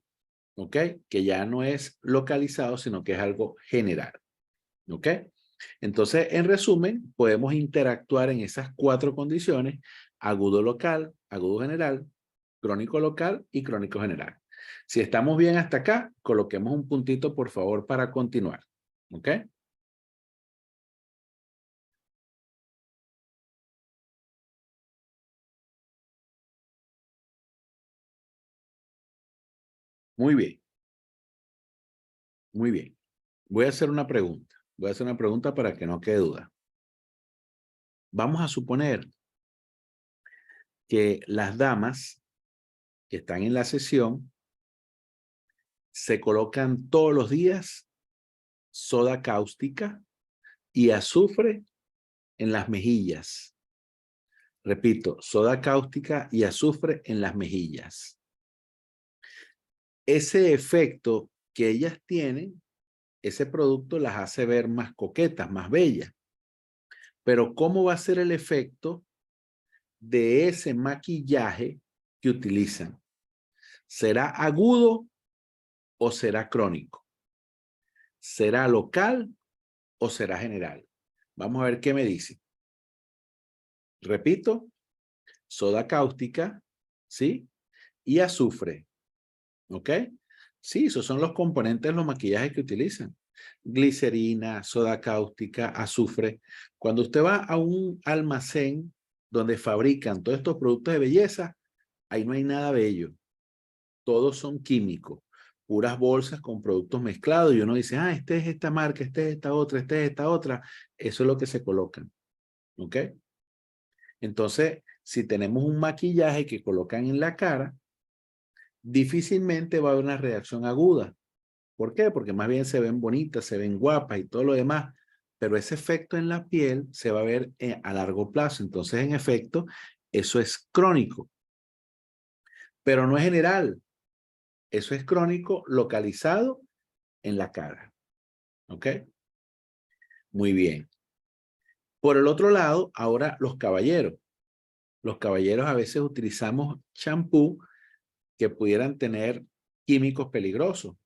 ¿ok? Que ya no es localizado, sino que es algo general, ¿ok? Entonces, en resumen, podemos interactuar en esas 4 condiciones: agudo local, agudo general, crónico local y crónico general. Si estamos bien hasta acá, coloquemos un puntito, por favor, para continuar, ¿ok? Muy bien. Muy bien. Voy a hacer una pregunta. Voy a hacer una pregunta para que no quede duda. Vamos a suponer que las damas que están en la sesión se colocan todos los días soda cáustica y azufre en las mejillas. Repito, soda cáustica y azufre en las mejillas. Ese efecto que ellas tienen, ese producto las hace ver más coquetas, más bellas. Pero ¿cómo va a ser el efecto de ese maquillaje que utilizan? ¿Será agudo o será crónico? ¿Será local o será general? Vamos a ver qué me dice. Repito, soda cáustica, ¿sí? Y azufre, ¿ok? Sí, esos son los componentes de los maquillajes que utilizan. Glicerina, soda cáustica, azufre. Cuando usted va a un almacén donde fabrican todos estos productos de belleza, ahí no hay nada bello. Todos son químicos. Puras bolsas con productos mezclados y uno dice, ah, este es esta marca, este es esta otra, este es esta otra. Eso es lo que se colocan. ¿Ok? Entonces, si tenemos un maquillaje que colocan en la cara, difícilmente va a haber una reacción aguda. ¿Por qué? Porque más bien se ven bonitas, se ven guapas y todo lo demás, pero ese efecto en la piel se va a ver a largo plazo. Entonces, en efecto, eso es crónico, pero no es general. Eso es crónico localizado en la cara. ¿Ok? Muy bien. Por el otro lado, ahora los caballeros. Los caballeros a veces utilizamos champú que pudieran tener químicos peligrosos.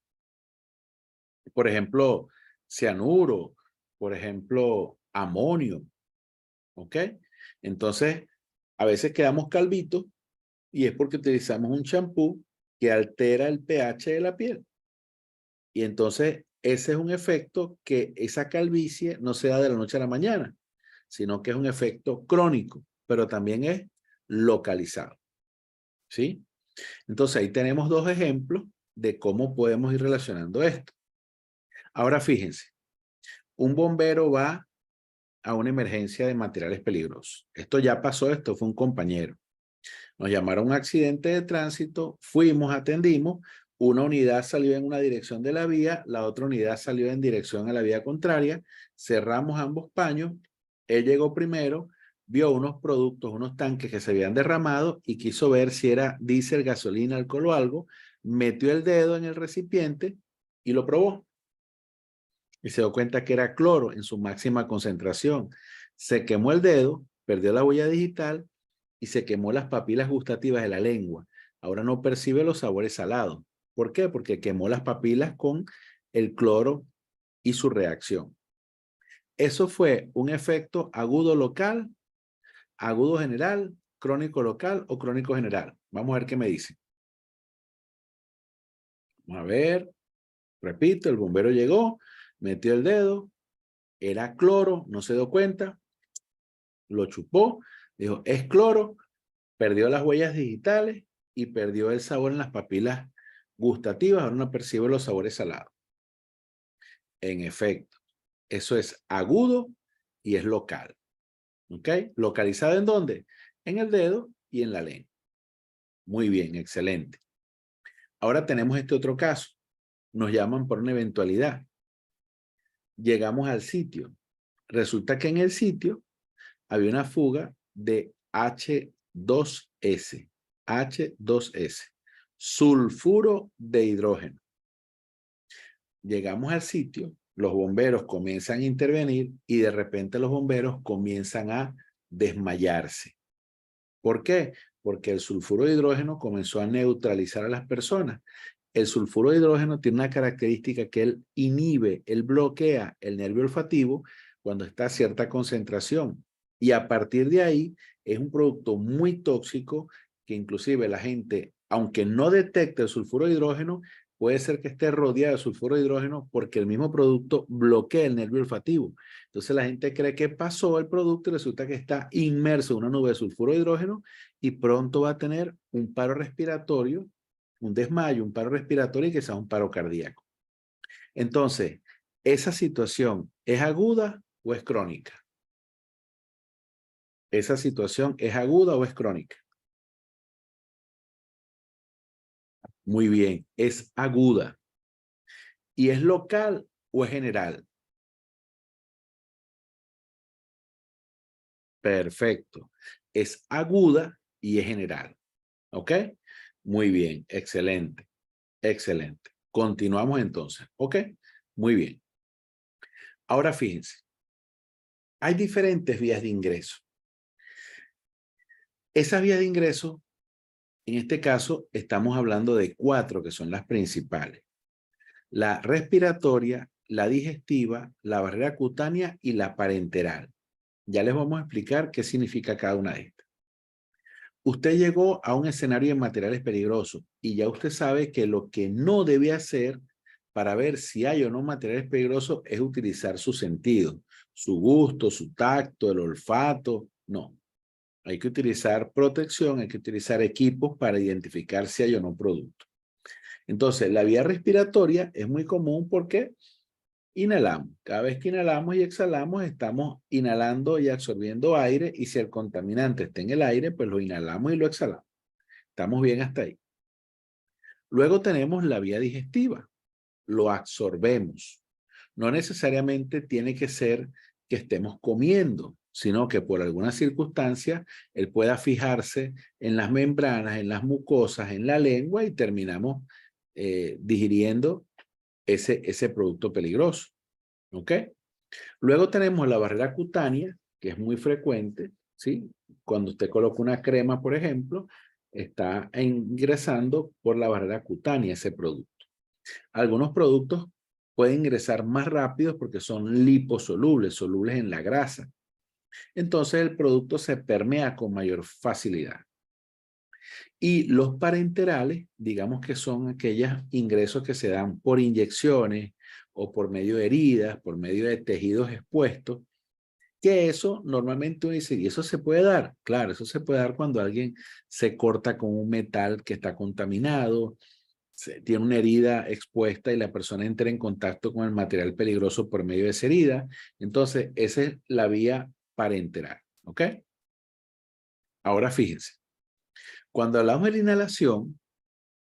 Por ejemplo, cianuro, por ejemplo, amonio. ¿Ok? Entonces, a veces quedamos calvitos y es porque utilizamos un champú que altera el pH de la piel. Y entonces, ese es un efecto que esa calvicie no se da de la noche a la mañana, sino que es un efecto crónico, pero también es localizado. ¿Sí? Entonces, ahí tenemos dos ejemplos de cómo podemos ir relacionando esto. Ahora, fíjense, un bombero va a una emergencia de materiales peligrosos. Esto ya pasó, esto fue un compañero. Nos llamaron un accidente de tránsito, fuimos, atendimos, una unidad salió en una dirección de la vía, la otra unidad salió en dirección a la vía contraria, cerramos ambos paños, él llegó primero, vio unos productos, unos tanques que se habían derramado y quiso ver si era diésel, gasolina, alcohol o algo, metió el dedo en el recipiente y lo probó. Y se dio cuenta que era cloro en su máxima concentración. Se quemó el dedo, perdió la huella digital y se quemó las papilas gustativas de la lengua. Ahora no percibe los sabores salados. ¿Por qué? Porque quemó las papilas con el cloro y su reacción. Eso fue un efecto agudo local, agudo general, crónico local o crónico general. Vamos a ver qué me dice. Vamos a ver. Repito, el bombero llegó, metió el dedo, era cloro, no se dio cuenta, lo chupó, dijo, es cloro, perdió las huellas digitales y perdió el sabor en las papilas gustativas, ahora no percibe los sabores salados. En efecto, eso es agudo y es local. ¿Ok? ¿Localizado en dónde? En el dedo y en la lengua. Muy bien, excelente. Ahora tenemos este otro caso. Nos llaman por una eventualidad. Llegamos al sitio. Resulta que en el sitio había una fuga de H2S. H2S. Sulfuro de hidrógeno. Llegamos al sitio, los bomberos comienzan a intervenir y de repente los bomberos comienzan a desmayarse. ¿Por qué? Porque el sulfuro de hidrógeno comenzó a neutralizar a las personas. El sulfuro de hidrógeno tiene una característica que él inhibe, él bloquea el nervio olfativo cuando está a cierta concentración. Y a partir de ahí es un producto muy tóxico que inclusive la gente, aunque no detecte el sulfuro de hidrógeno, puede ser que esté rodeado de sulfuro de hidrógeno porque el mismo producto bloquea el nervio olfativo. Entonces la gente cree que pasó el producto y resulta que está inmerso en una nube de sulfuro de hidrógeno y pronto va a tener un paro respiratorio, un desmayo, un paro respiratorio y quizás un paro cardíaco. Entonces, ¿esa situación es aguda o es crónica? ¿Esa situación es aguda o es crónica? Muy bien, es aguda. ¿Y es local o es general? Perfecto. Es aguda y es general. ¿Ok? Muy bien. Excelente. Excelente. Continuamos entonces. ¿Ok? Muy bien. Ahora fíjense. Hay diferentes vías de ingreso. Esas vías de ingreso, en este caso, estamos hablando de 4 que son las principales. La respiratoria, la digestiva, la barrera cutánea y la parenteral. Ya les vamos a explicar qué significa cada una de estas. Usted llegó a un escenario de materiales peligrosos y ya usted sabe que lo que no debe hacer para ver si hay o no materiales peligrosos es utilizar su sentido, su gusto, su tacto, el olfato. No. Hay que utilizar protección, hay que utilizar equipos para identificar si hay o no producto. Entonces, la vía respiratoria es muy común porque inhalamos. Cada vez que inhalamos y exhalamos, estamos inhalando y absorbiendo aire, y si el contaminante está en el aire, pues lo inhalamos y lo exhalamos. Estamos bien hasta ahí. Luego tenemos la vía digestiva. Lo absorbemos. No necesariamente tiene que ser que estemos comiendo, sino que por alguna circunstancia él pueda fijarse en las membranas, en las mucosas, en la lengua, y terminamos digiriendo ese producto peligroso. ¿Ok? Luego tenemos la barrera cutánea, que es muy frecuente, ¿sí? Cuando usted coloca una crema, por ejemplo, está ingresando por la barrera cutánea ese producto. Algunos productos pueden ingresar más rápido porque son liposolubles, solubles en la grasa. Entonces el producto se permea con mayor facilidad. Y los parenterales, digamos que son aquellos ingresos que se dan por inyecciones o por medio de heridas, por medio de tejidos expuestos, que eso normalmente uno dice, ¿y eso se puede dar? Claro, eso se puede dar cuando alguien se corta con un metal que está contaminado, tiene una herida expuesta y la persona entra en contacto con el material peligroso por medio de esa herida. Entonces, esa es la vía parenteral. ¿Ok? Ahora fíjense. Cuando hablamos de la inhalación,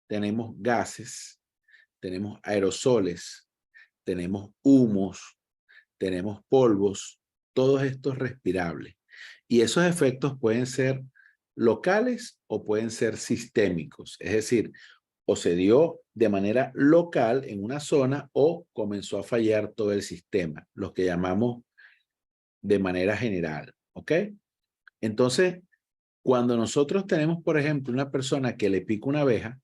tenemos gases, tenemos aerosoles, tenemos humos, tenemos polvos, todos estos respirables. Y esos efectos pueden ser locales o pueden ser sistémicos. Es decir, o se dio de manera local en una zona o comenzó a fallar todo el sistema, lo que llamamos de manera general. ¿Ok? Entonces, cuando nosotros tenemos, por ejemplo, una persona que le pica una abeja,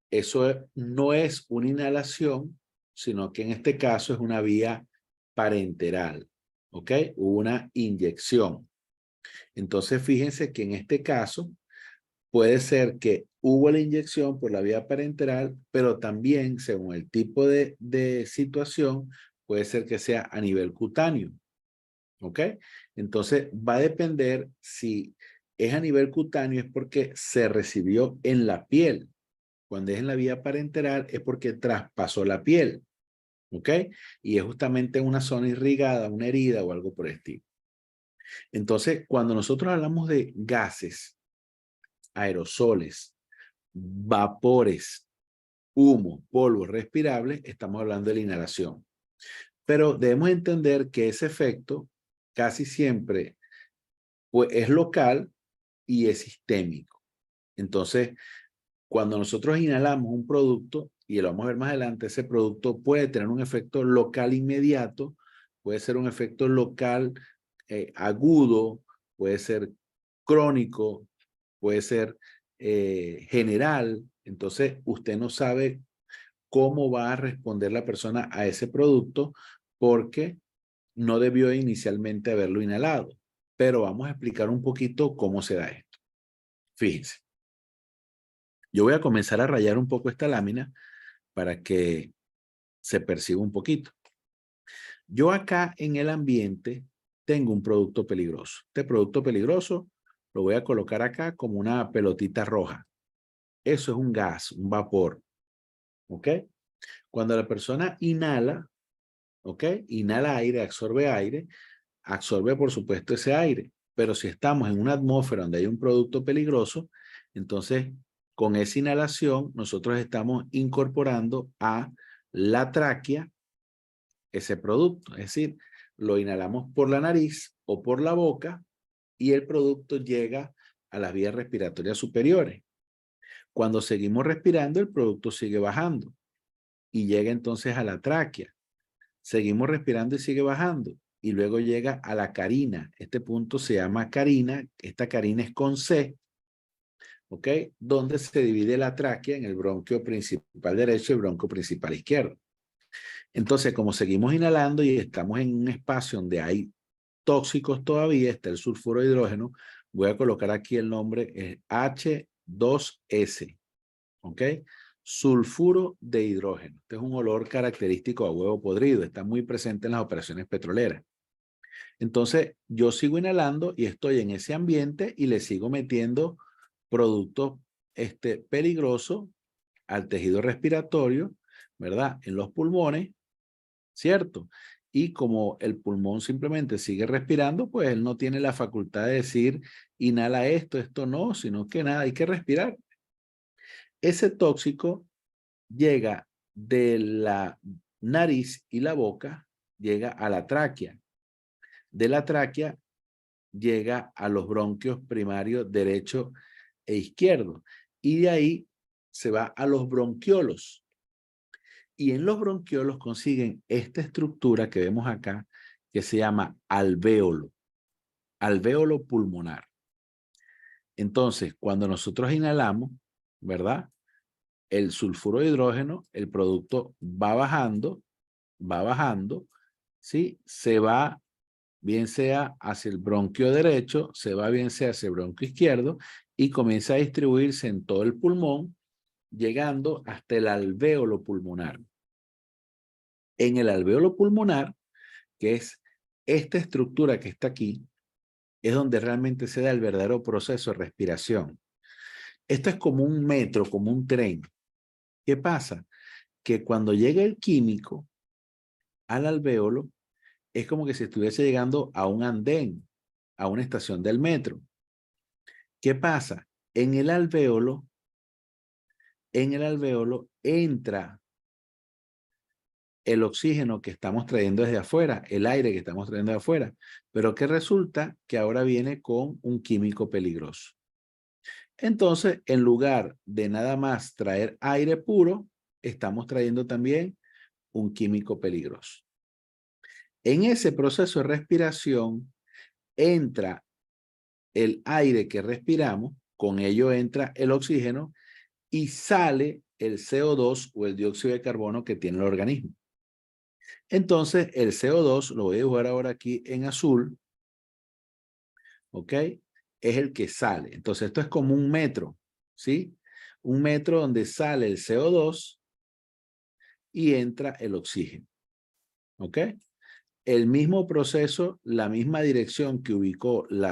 eso no es una inhalación, sino que en este caso es una vía parenteral. ¿Ok? Una inyección. Entonces, fíjense que en este caso puede ser que hubo la inyección por la vía parenteral, pero también, según el tipo de situación, puede ser que sea a nivel cutáneo. ¿Ok? Entonces, va a depender si es a nivel cutáneo, es porque se recibió en la piel. Cuando es en la vía parenteral, es porque traspasó la piel. ¿Ok? Y es justamente en una zona irrigada, una herida o algo por el estilo. Entonces, cuando nosotros hablamos de gases, aerosoles, vapores, humo, polvo respirable, estamos hablando de la inhalación. Pero debemos entender que ese efecto casi siempre pues, es local y es sistémico. Entonces, cuando nosotros inhalamos un producto, y lo vamos a ver más adelante, ese producto puede tener un efecto local inmediato, puede ser un efecto local agudo, puede ser crónico, puede ser general. Entonces, usted no sabe cómo va a responder la persona a ese producto porque no debió inicialmente haberlo inhalado. Pero vamos a explicar un poquito cómo se da esto. Fíjense. Yo voy a comenzar a rayar un poco esta lámina para que se perciba un poquito. Yo acá en el ambiente tengo un producto peligroso. Este producto peligroso lo voy a colocar acá como una pelotita roja. Eso es un gas, un vapor. ¿Ok? Cuando la persona inhala, ¿ok? Inhala aire, absorbe por supuesto ese aire. Pero si estamos en una atmósfera donde hay un producto peligroso, entonces con esa inhalación nosotros estamos incorporando a la tráquea ese producto. Es decir, lo inhalamos por la nariz o por la boca y el producto llega a las vías respiratorias superiores. Cuando seguimos respirando, el producto sigue bajando y llega entonces a la tráquea. Seguimos respirando y sigue bajando y luego llega a la carina. Este punto se llama carina. Esta carina es con C, ¿ok? Donde se divide la tráquea en el bronquio principal derecho y el bronquio principal izquierdo. Entonces, como seguimos inhalando y estamos en un espacio donde hay tóxicos todavía, está el sulfuro de hidrógeno, voy a colocar aquí el nombre H2S, ¿ok? Sulfuro de hidrógeno. Este es un olor característico a huevo podrido, está muy presente en las operaciones petroleras. Entonces, yo sigo inhalando y estoy en ese ambiente y le sigo metiendo productos peligrosos al tejido respiratorio, ¿verdad? En los pulmones, ¿cierto? Y como el pulmón simplemente sigue respirando, pues él no tiene la facultad de decir, inhala esto, esto no, sino que nada, hay que respirar. Ese tóxico llega de la nariz y la boca, llega a la tráquea. De la tráquea llega a los bronquios primarios derecho e izquierdo. Y de ahí se va a los bronquiolos. Y en los bronquiolos consiguen esta estructura que vemos acá, que se llama alvéolo. Alvéolo pulmonar. Entonces, cuando nosotros inhalamos, ¿verdad? El sulfuro de hidrógeno, el producto va bajando, ¿sí? Se va, bien sea hacia el bronquio derecho, se va bien sea hacia el bronquio izquierdo y comienza a distribuirse en todo el pulmón, llegando hasta el alvéolo pulmonar. En el alvéolo pulmonar, que es esta estructura que está aquí, es donde realmente se da el verdadero proceso de respiración. Esto es como un metro, como un tren. ¿Qué pasa? Que cuando llega el químico al alvéolo, es como que si estuviese llegando a un andén, a una estación del metro. ¿Qué pasa? En el alvéolo entra el oxígeno que estamos trayendo desde afuera, el aire que estamos trayendo de afuera, pero que resulta que ahora viene con un químico peligroso. Entonces, en lugar de nada más traer aire puro, estamos trayendo también un químico peligroso. En ese proceso de respiración entra el aire que respiramos, con ello entra el oxígeno y sale el CO2 o el dióxido de carbono que tiene el organismo. Entonces, el CO2, lo voy a dibujar ahora aquí en azul, ¿ok? Es el que sale. Entonces, esto es como un metro, ¿sí? Un metro donde sale el CO2 y entra el oxígeno, ¿ok? El mismo proceso, la misma dirección que ubicó el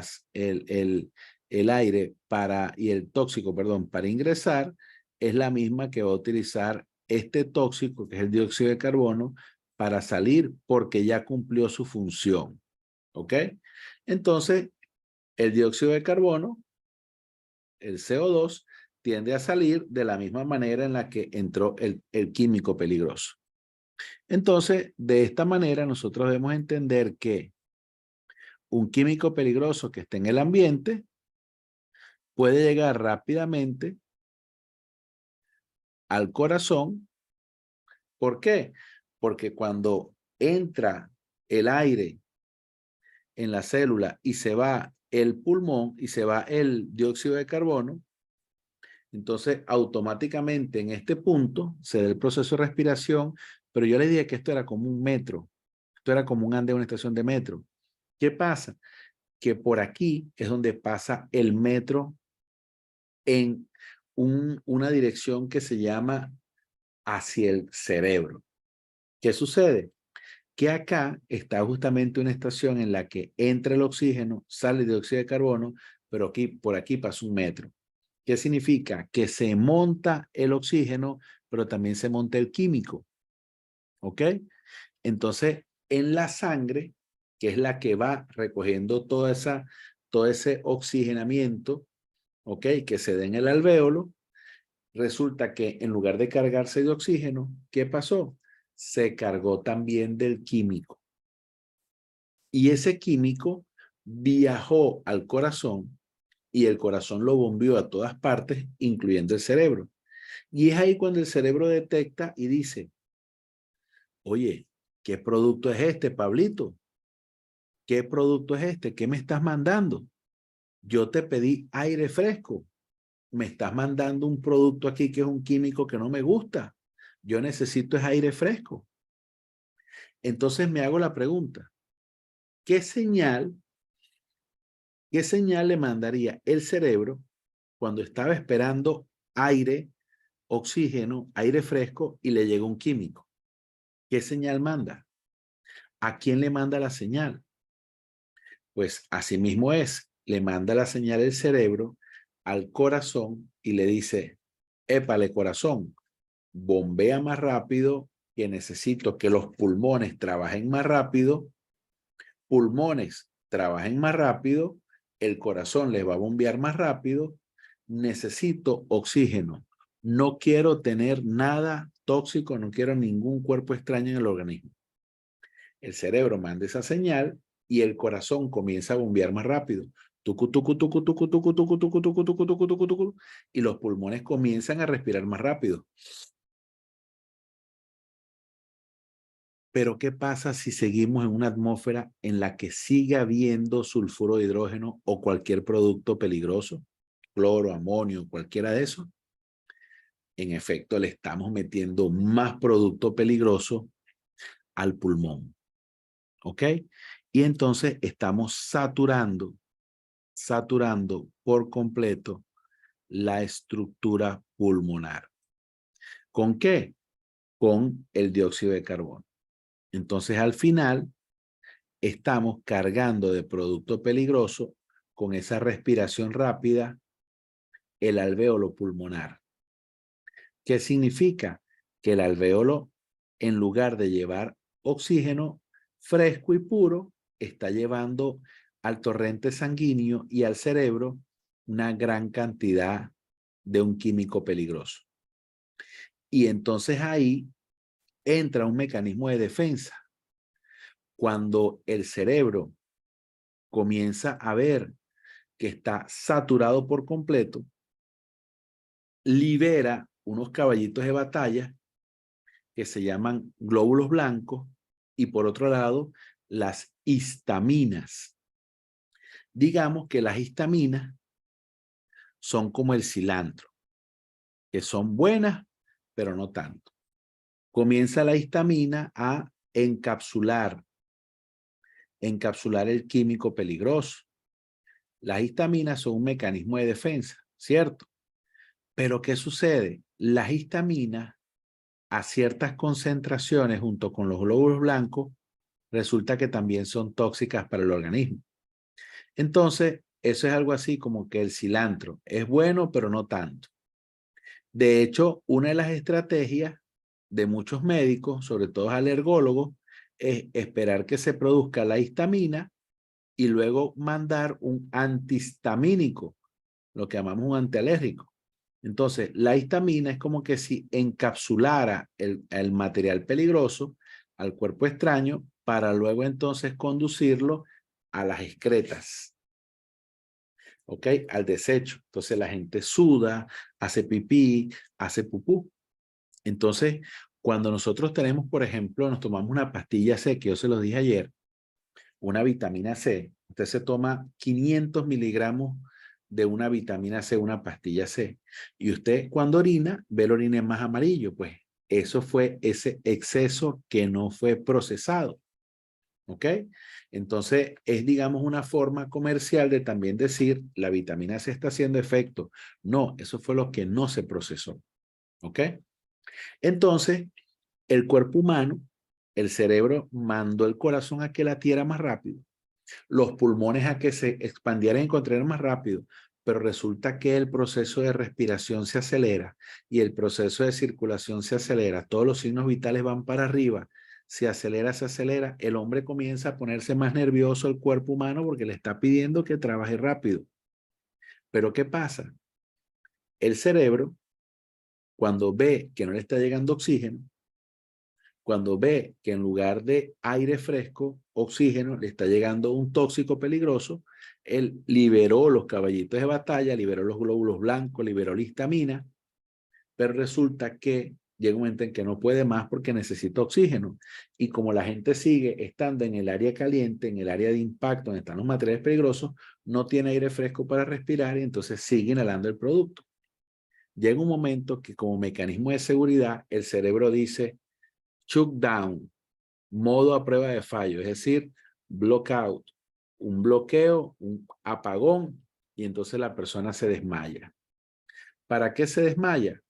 aire y el tóxico, perdón, para ingresar, es la misma que va a utilizar este tóxico, que es el dióxido de carbono, para salir porque ya cumplió su función, ¿ok? Entonces, el dióxido de carbono, el CO2, tiende a salir de la misma manera en la que entró el químico peligroso. Entonces, de esta manera nosotros debemos entender que un químico peligroso que esté en el ambiente puede llegar rápidamente al corazón. ¿Por qué? Porque cuando entra el aire en la célula y se va el pulmón y se va el dióxido de carbono, entonces automáticamente en este punto se da el proceso de respiración, pero yo les dije que esto era como un metro, esto era como un andén, una estación de metro. ¿Qué pasa? Que por aquí es donde pasa el metro en una dirección que se llama hacia el cerebro. ¿Qué sucede? Que acá está justamente una estación en la que entra el oxígeno, sale el dióxido de carbono, pero aquí, por aquí pasa un metro. ¿Qué significa? Que se monta el oxígeno, pero también se monta el químico. ¿Ok? Entonces, en la sangre, que es la que va recogiendo todo ese oxigenamiento, ¿ok? Que se da en el alvéolo, resulta que en lugar de cargarse de oxígeno, ¿qué pasó? se cargó también del químico. Y ese químico viajó al corazón y el corazón lo bombeó a todas partes, incluyendo el cerebro. Y es ahí cuando el cerebro detecta y dice, oye, ¿qué producto es este, Pablito? ¿Qué producto es este? ¿Qué me estás mandando? Yo te pedí aire fresco. Me estás mandando un producto aquí que es un químico que no me gusta. Yo necesito es aire fresco. Entonces me hago la pregunta, ¿qué señal le mandaría el cerebro cuando estaba esperando aire, oxígeno, aire fresco y le llega un químico? ¿Qué señal manda? ¿A quién le manda la señal? Pues así mismo es, le manda la señal el cerebro al corazón y le dice, épale corazón, bombea más rápido, que necesito que los pulmones trabajen más rápido, pulmones trabajen más rápido, el corazón les va a bombear más rápido, necesito oxígeno, no quiero tener nada tóxico, no quiero ningún cuerpo extraño en el organismo. El cerebro manda esa señal y el corazón comienza a bombear más rápido. Tucu, tucu, tucu, tucu, tucu, tucu, tucu, tucu, tucu, tucu, tucu, tucu, y los pulmones comienzan a respirar más rápido. Pero ¿qué pasa si seguimos en una atmósfera en la que sigue habiendo sulfuro de hidrógeno o cualquier producto peligroso? Cloro, amonio, cualquiera de esos. En efecto, le estamos metiendo más producto peligroso al pulmón. ¿Ok? Y entonces estamos saturando por completo la estructura pulmonar. ¿Con qué? Con el dióxido de carbono. Entonces, al final, estamos cargando de producto peligroso con esa respiración rápida el alvéolo pulmonar. ¿Qué significa? Que el alvéolo, en lugar de llevar oxígeno fresco y puro, está llevando al torrente sanguíneo y al cerebro una gran cantidad de un químico peligroso. Y entonces ahí entra un mecanismo de defensa. Cuando el cerebro comienza a ver que está saturado por completo, libera unos caballitos de batalla que se llaman glóbulos blancos y por otro lado las histaminas. Digamos que las histaminas son como el cilantro, que son buenas, pero no tanto. Comienza la histamina a encapsular el químico peligroso. Las histaminas son un mecanismo de defensa, ¿cierto? Pero ¿qué sucede? Las histaminas a ciertas concentraciones junto con los glóbulos blancos resulta que también son tóxicas para el organismo. Entonces, eso es algo así como que el cilantro es bueno, pero no tanto. De hecho, una de las estrategias de muchos médicos, sobre todo alergólogos, es esperar que se produzca la histamina y luego mandar un antihistamínico, lo que llamamos un antialérgico. Entonces, la histamina es como que si encapsulara el material peligroso al cuerpo extraño para luego entonces conducirlo a las excretas, ¿ok? Al desecho. Entonces la gente suda, hace pipí, hace pupú. Entonces, cuando nosotros tenemos, por ejemplo, nos tomamos una pastilla C, que yo se los dije ayer, una vitamina C, usted se toma 500 miligramos de una vitamina C, una pastilla C, y usted cuando orina, ve el orine más amarillo, pues eso fue ese exceso que no fue procesado, ¿ok? Entonces es, digamos, una forma comercial de también decir, la vitamina C está haciendo efecto. No, eso fue lo que no se procesó, ¿ok? Entonces, el cuerpo humano, el cerebro mandó el corazón a que latiera más rápido, los pulmones a que se expandieran y contrayeran más rápido, pero resulta que el proceso de respiración se acelera y el proceso de circulación se acelera, todos los signos vitales van para arriba, se acelera, el hombre comienza a ponerse más nervioso el cuerpo humano porque le está pidiendo que trabaje rápido. Pero ¿qué pasa? El cerebro, cuando ve que no le está llegando oxígeno, cuando ve que en lugar de aire fresco, oxígeno, le está llegando un tóxico peligroso, él liberó los caballitos de batalla, liberó los glóbulos blancos, liberó la histamina, pero resulta que llega un momento en que no puede más porque necesita oxígeno. Y como la gente sigue estando en el área caliente, en el área de impacto, donde están los materiales peligrosos, no tiene aire fresco para respirar y entonces sigue inhalando el producto. Llega un momento que como mecanismo de seguridad, el cerebro dice shutdown, modo a prueba de fallo, es decir, blockout, un bloqueo, un apagón, y entonces la persona se desmaya. ¿Para qué se desmaya?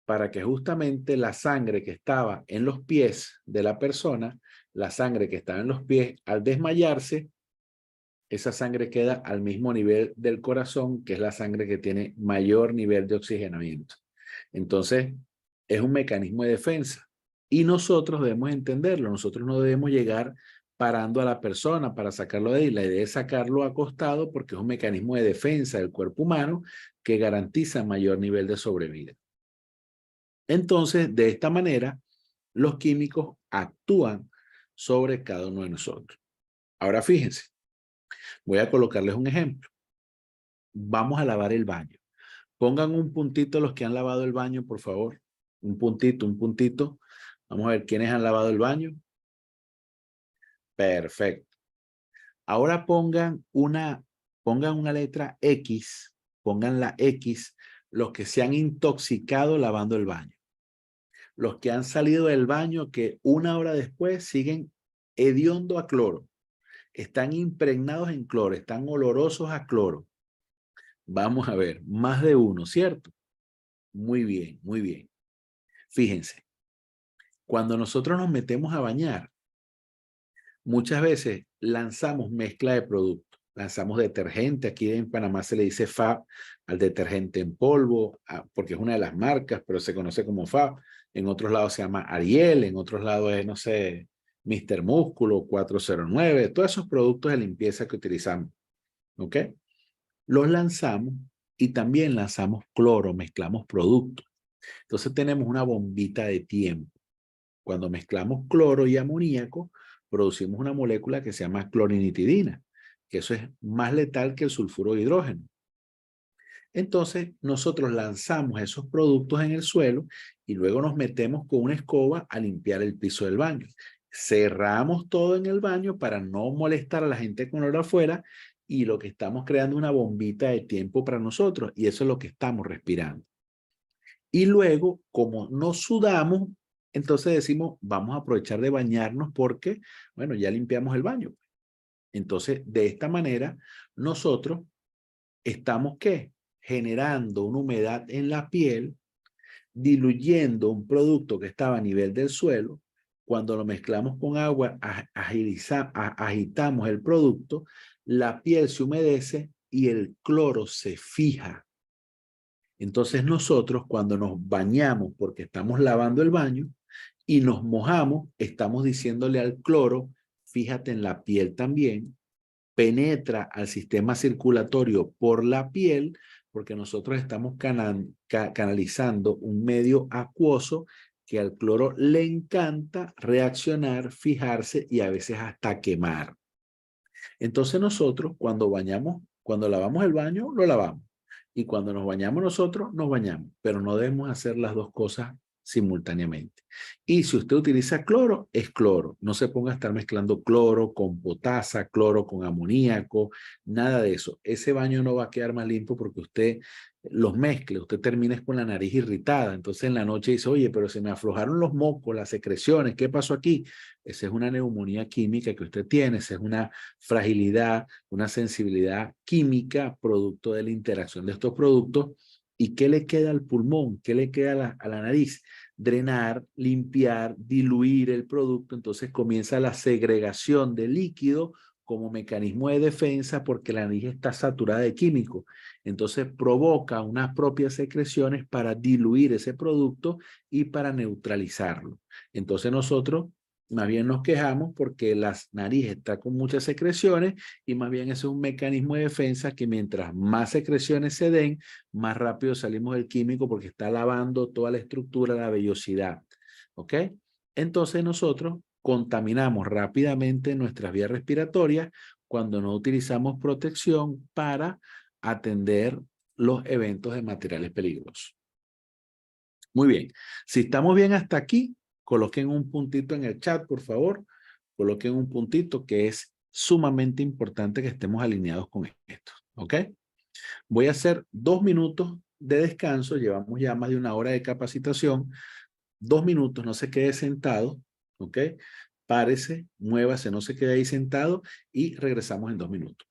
Para que justamente la sangre que estaba en los pies de la persona, la sangre que estaba en los pies, al desmayarse, esa sangre queda al mismo nivel del corazón, que es la sangre que tiene mayor nivel de oxigenamiento. Entonces, es un mecanismo de defensa. Y nosotros debemos entenderlo. Nosotros no debemos llegar parando a la persona para sacarlo de ahí. La idea es sacarlo acostado porque es un mecanismo de defensa del cuerpo humano que garantiza mayor nivel de sobrevida. Entonces, de esta manera, los químicos actúan sobre cada uno de nosotros. Ahora fíjense, voy a colocarles un ejemplo. Vamos a lavar el baño. Pongan un puntito los que han lavado el baño, por favor. Un puntito, un puntito. Vamos a ver quiénes han lavado el baño. Perfecto. Ahora pongan una letra X, pongan la X, los que se han intoxicado lavando el baño. Los que han salido del baño que una hora después siguen hediondo a cloro. Están impregnados en cloro, están olorosos a cloro. Vamos a ver, más de uno, ¿cierto? Muy bien, muy bien. Fíjense, cuando nosotros nos metemos a bañar, muchas veces lanzamos mezcla de productos. Lanzamos detergente, aquí en Panamá se le dice FAB al detergente en polvo, porque es una de las marcas, pero se conoce como FAB. En otros lados se llama Ariel, en otros lados es, no sé, Mr. Músculo, 409, todos esos productos de limpieza que utilizamos. ¿Ok? Los lanzamos y también lanzamos cloro, mezclamos productos. Entonces tenemos una bombita de tiempo. Cuando mezclamos cloro y amoníaco, producimos una molécula que se llama clorinitidina, que eso es más letal que el sulfuro de hidrógeno. Entonces, nosotros lanzamos esos productos en el suelo y luego nos metemos con una escoba a limpiar el piso del baño. Cerramos todo en el baño para no molestar a la gente con olor afuera y lo que estamos creando es una bombita de tiempo para nosotros y eso es lo que estamos respirando. Y luego, como no sudamos, entonces decimos, vamos a aprovechar de bañarnos porque, bueno, ya limpiamos el baño. Entonces, de esta manera, nosotros estamos, ¿qué? Generando una humedad en la piel, diluyendo un producto que estaba a nivel del suelo. Cuando lo mezclamos con agua, agitamos el producto, la piel se humedece y el cloro se fija. Entonces nosotros cuando nos bañamos porque estamos lavando el baño y nos mojamos, estamos diciéndole al cloro, fíjate en la piel también, penetra al sistema circulatorio por la piel porque nosotros estamos canalizando un medio acuoso que al cloro le encanta reaccionar, fijarse y a veces hasta quemar. Entonces nosotros cuando lavamos el baño, lo lavamos. Y cuando nos bañamos nosotros, nos bañamos. Pero no debemos hacer las dos cosas simultáneamente. Y si usted utiliza cloro, es cloro. No se ponga a estar mezclando cloro con potasa, cloro con amoníaco, nada de eso. Ese baño no va a quedar más limpio porque usted los mezcle, usted termina con la nariz irritada. Entonces en la noche dice, oye, pero se me aflojaron los mocos, las secreciones, ¿qué pasó aquí? Esa es una neumonía química que usted tiene, esa es una fragilidad, una sensibilidad química producto de la interacción de estos productos. ¿Y qué le queda al pulmón? ¿Qué le queda a la nariz? Drenar, limpiar, diluir el producto. Entonces comienza la segregación de líquido como mecanismo de defensa porque la nariz está saturada de químicos. Entonces provoca unas propias secreciones para diluir ese producto y para neutralizarlo. Entonces nosotros más bien nos quejamos porque la nariz está con muchas secreciones y más bien es un mecanismo de defensa que mientras más secreciones se den, más rápido salimos del químico porque está lavando toda la estructura, la vellosidad. ¿Ok? entonces nosotros contaminamos rápidamente nuestras vías respiratorias cuando no utilizamos protección para atender los eventos de materiales peligrosos. Muy bien. Si estamos bien hasta aquí, coloquen un puntito en el chat, por favor. Coloquen un puntito, que es sumamente importante que estemos alineados con esto. ¿Ok? Voy a hacer 2 minutos de descanso. Llevamos ya más de 1 hora de capacitación. 2 minutos, no se quede sentado. ¿Ok? Párese, muévase, no se quede ahí sentado y regresamos en 2 minutos.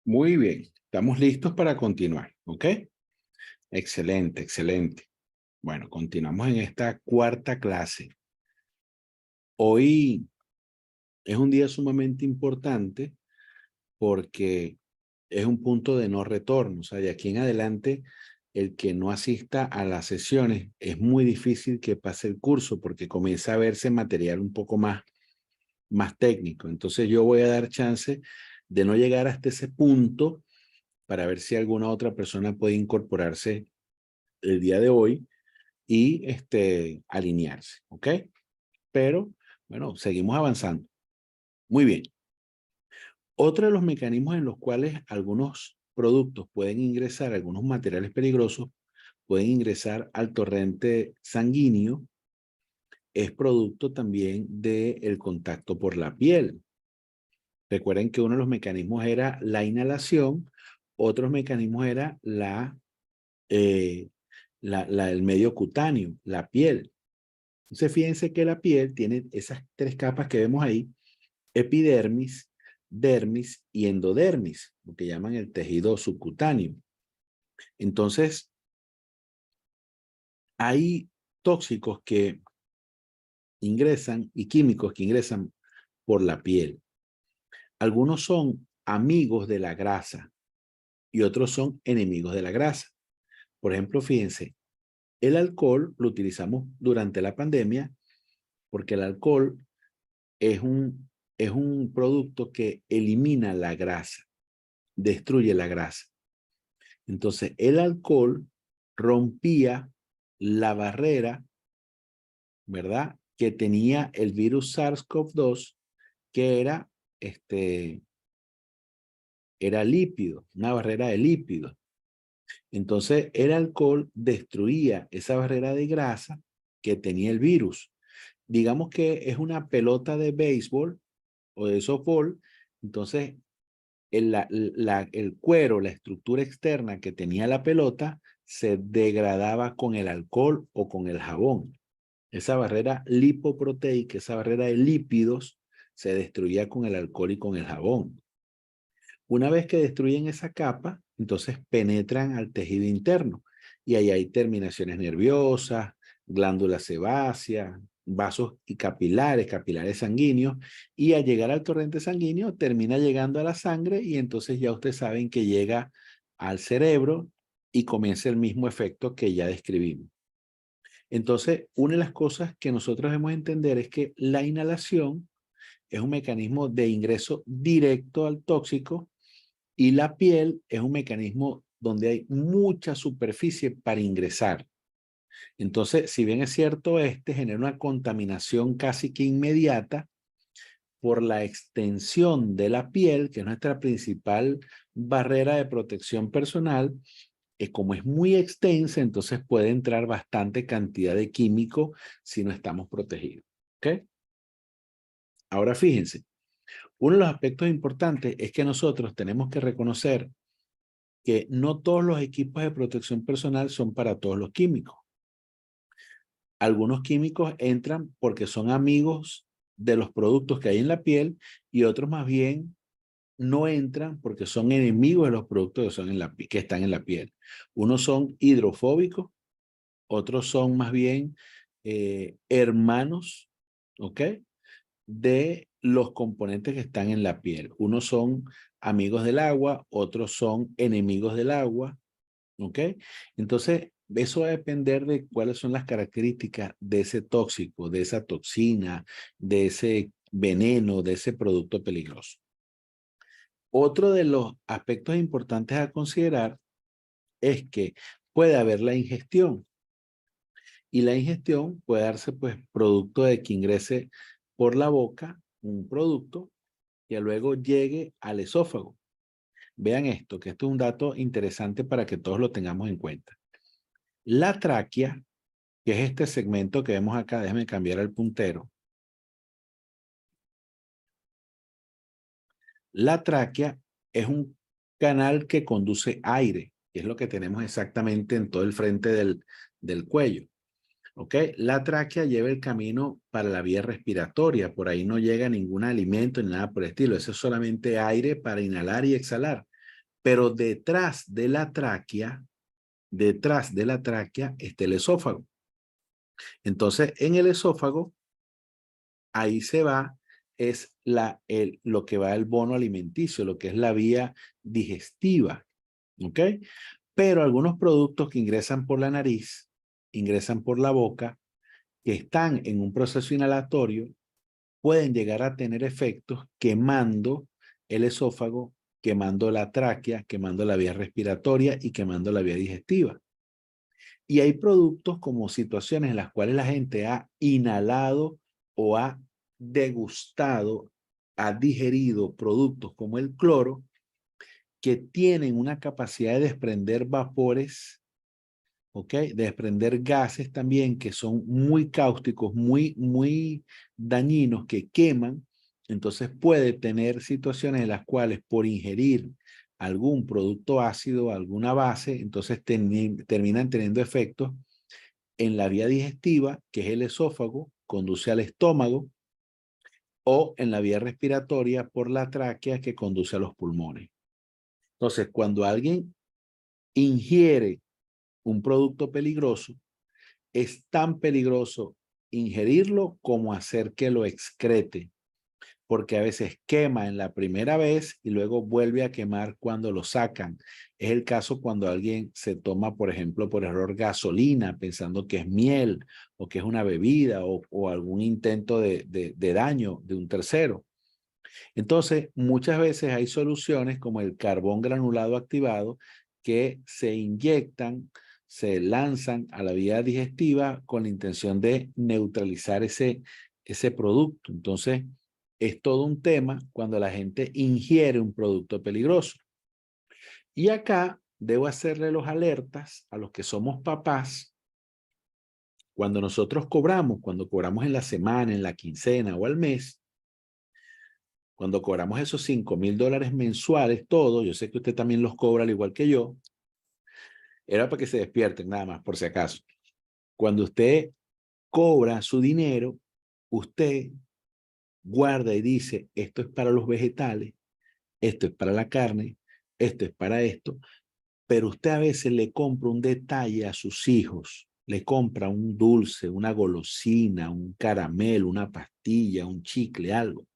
Muy bien, estamos listos para continuar, ¿ok? Excelente, excelente. Bueno, continuamos en esta 4ª clase. Hoy es un día sumamente importante porque es un punto de no retorno. O sea, de aquí en adelante, el que no asista a las sesiones es muy difícil que pase el curso porque comienza a verse material un poco más técnico. Entonces yo voy a dar chance de no llegar hasta ese punto para ver si alguna otra persona puede incorporarse el día de hoy y alinearse, ¿ok? Pero Bueno, seguimos avanzando. Muy bien. Otro de los mecanismos en los cuales algunos productos pueden ingresar, algunos materiales peligrosos, pueden ingresar al torrente sanguíneo, es producto también del contacto por la piel. Recuerden que uno de los mecanismos era la inhalación, otros mecanismos era el medio cutáneo, la piel. Entonces, fíjense que la piel tiene esas tres capas que vemos ahí, epidermis, dermis y endodermis, lo que llaman el tejido subcutáneo. Entonces, hay tóxicos que ingresan y químicos que ingresan por la piel. Algunos son amigos de la grasa y otros son enemigos de la grasa. Por ejemplo, fíjense, el alcohol lo utilizamos durante la pandemia porque el alcohol es un producto que elimina la grasa, destruye la grasa. Entonces, el alcohol rompía la barrera, ¿verdad?, que tenía el virus SARS-CoV-2, que era lípido, una barrera de lípidos. Entonces, el alcohol destruía esa barrera de grasa que tenía el virus. Digamos que es una pelota de béisbol o de softball. Entonces, el cuero, la estructura externa que tenía la pelota, se degradaba con el alcohol o con el jabón. Esa barrera lipoproteica, esa barrera de lípidos, se destruía con el alcohol y con el jabón. Una vez que destruyen esa capa, entonces penetran al tejido interno y ahí hay terminaciones nerviosas, glándulas sebáceas, vasos y capilares sanguíneos, y al llegar al torrente sanguíneo termina llegando a la sangre y entonces ya ustedes saben que llega al cerebro y comienza el mismo efecto que ya describimos. Entonces, una de las cosas que nosotros debemos entender es que la inhalación es un mecanismo de ingreso directo al tóxico y la piel es un mecanismo donde hay mucha superficie para ingresar. Entonces, si bien es cierto, genera una contaminación casi que inmediata por la extensión de la piel, que es nuestra principal barrera de protección personal, como es muy extensa, entonces puede entrar bastante cantidad de químico si no estamos protegidos. ¿Ok? Ahora fíjense, uno de los aspectos importantes es que nosotros tenemos que reconocer que no todos los equipos de protección personal son para todos los químicos. Algunos químicos entran porque son amigos de los productos que hay en la piel y otros más bien no entran porque son enemigos de los productos que están en la piel. Unos son hidrofóbicos, otros son más bien hermanos, ¿ok?, de los componentes que están en la piel. Unos son amigos del agua, otros son enemigos del agua, ¿ok? Entonces, eso va a depender de cuáles son las características de ese tóxico, de esa toxina, de ese veneno, de ese producto peligroso. Otro de los aspectos importantes a considerar es que puede haber la ingestión. Y la ingestión puede darse, pues, producto de que ingrese por la boca un producto que luego llegue al esófago. Vean esto, que esto es un dato interesante para que todos lo tengamos en cuenta. La tráquea, que es este segmento que vemos acá, déjenme cambiar el puntero. La tráquea es un canal que conduce aire, que es lo que tenemos exactamente en todo el frente del cuello. ¿Ok? La tráquea lleva el camino para la vía respiratoria, por ahí no llega ningún alimento ni nada por el estilo, eso es solamente aire para inhalar y exhalar. Pero detrás de la tráquea está el esófago. Entonces, en el esófago, ahí se va, es lo que va el bono alimenticio, lo que es la vía digestiva. ¿Ok? Pero algunos productos que ingresan por la nariz, ingresan por la boca, que están en un proceso inhalatorio, pueden llegar a tener efectos quemando el esófago, quemando la tráquea, quemando la vía respiratoria y quemando la vía digestiva. Y hay productos como situaciones en las cuales la gente ha inhalado o ha degustado, ha digerido productos como el cloro, que tienen una capacidad de desprender vapores, ¿ok? De desprender gases también que son muy cáusticos, muy dañinos, que queman. Entonces puede tener situaciones en las cuales por ingerir algún producto ácido, alguna base, entonces terminan teniendo efectos en la vía digestiva, que es el esófago, conduce al estómago, o en la vía respiratoria por la tráquea, que conduce a los pulmones. Entonces, cuando alguien ingiere un producto peligroso, es tan peligroso ingerirlo como hacer que lo excrete, porque a veces quema en la primera vez y luego vuelve a quemar cuando lo sacan. Es el caso cuando alguien se toma, por ejemplo, por error gasolina, pensando que es miel o que es una bebida o algún intento de daño de un tercero. Entonces, muchas veces hay soluciones como el carbón granulado activado que se inyectan, se lanzan a la vía digestiva con la intención de neutralizar ese producto. Entonces, es todo un tema cuando la gente ingiere un producto peligroso. Y acá debo hacerle los alertas a los que somos papás. Cuando nosotros cobramos, cuando cobramos en la semana, en la quincena o al mes, cuando cobramos esos $5,000 mensuales, todo, yo sé que usted también los cobra al igual que yo, era para que se despierten nada más, por si acaso. Cuando usted cobra su dinero, usted guarda y dice, esto es para los vegetales, esto es para la carne, esto es para esto, pero usted a veces le compra un detalle a sus hijos, le compra un dulce, una golosina, un caramelo, una pastilla, un chicle, algo.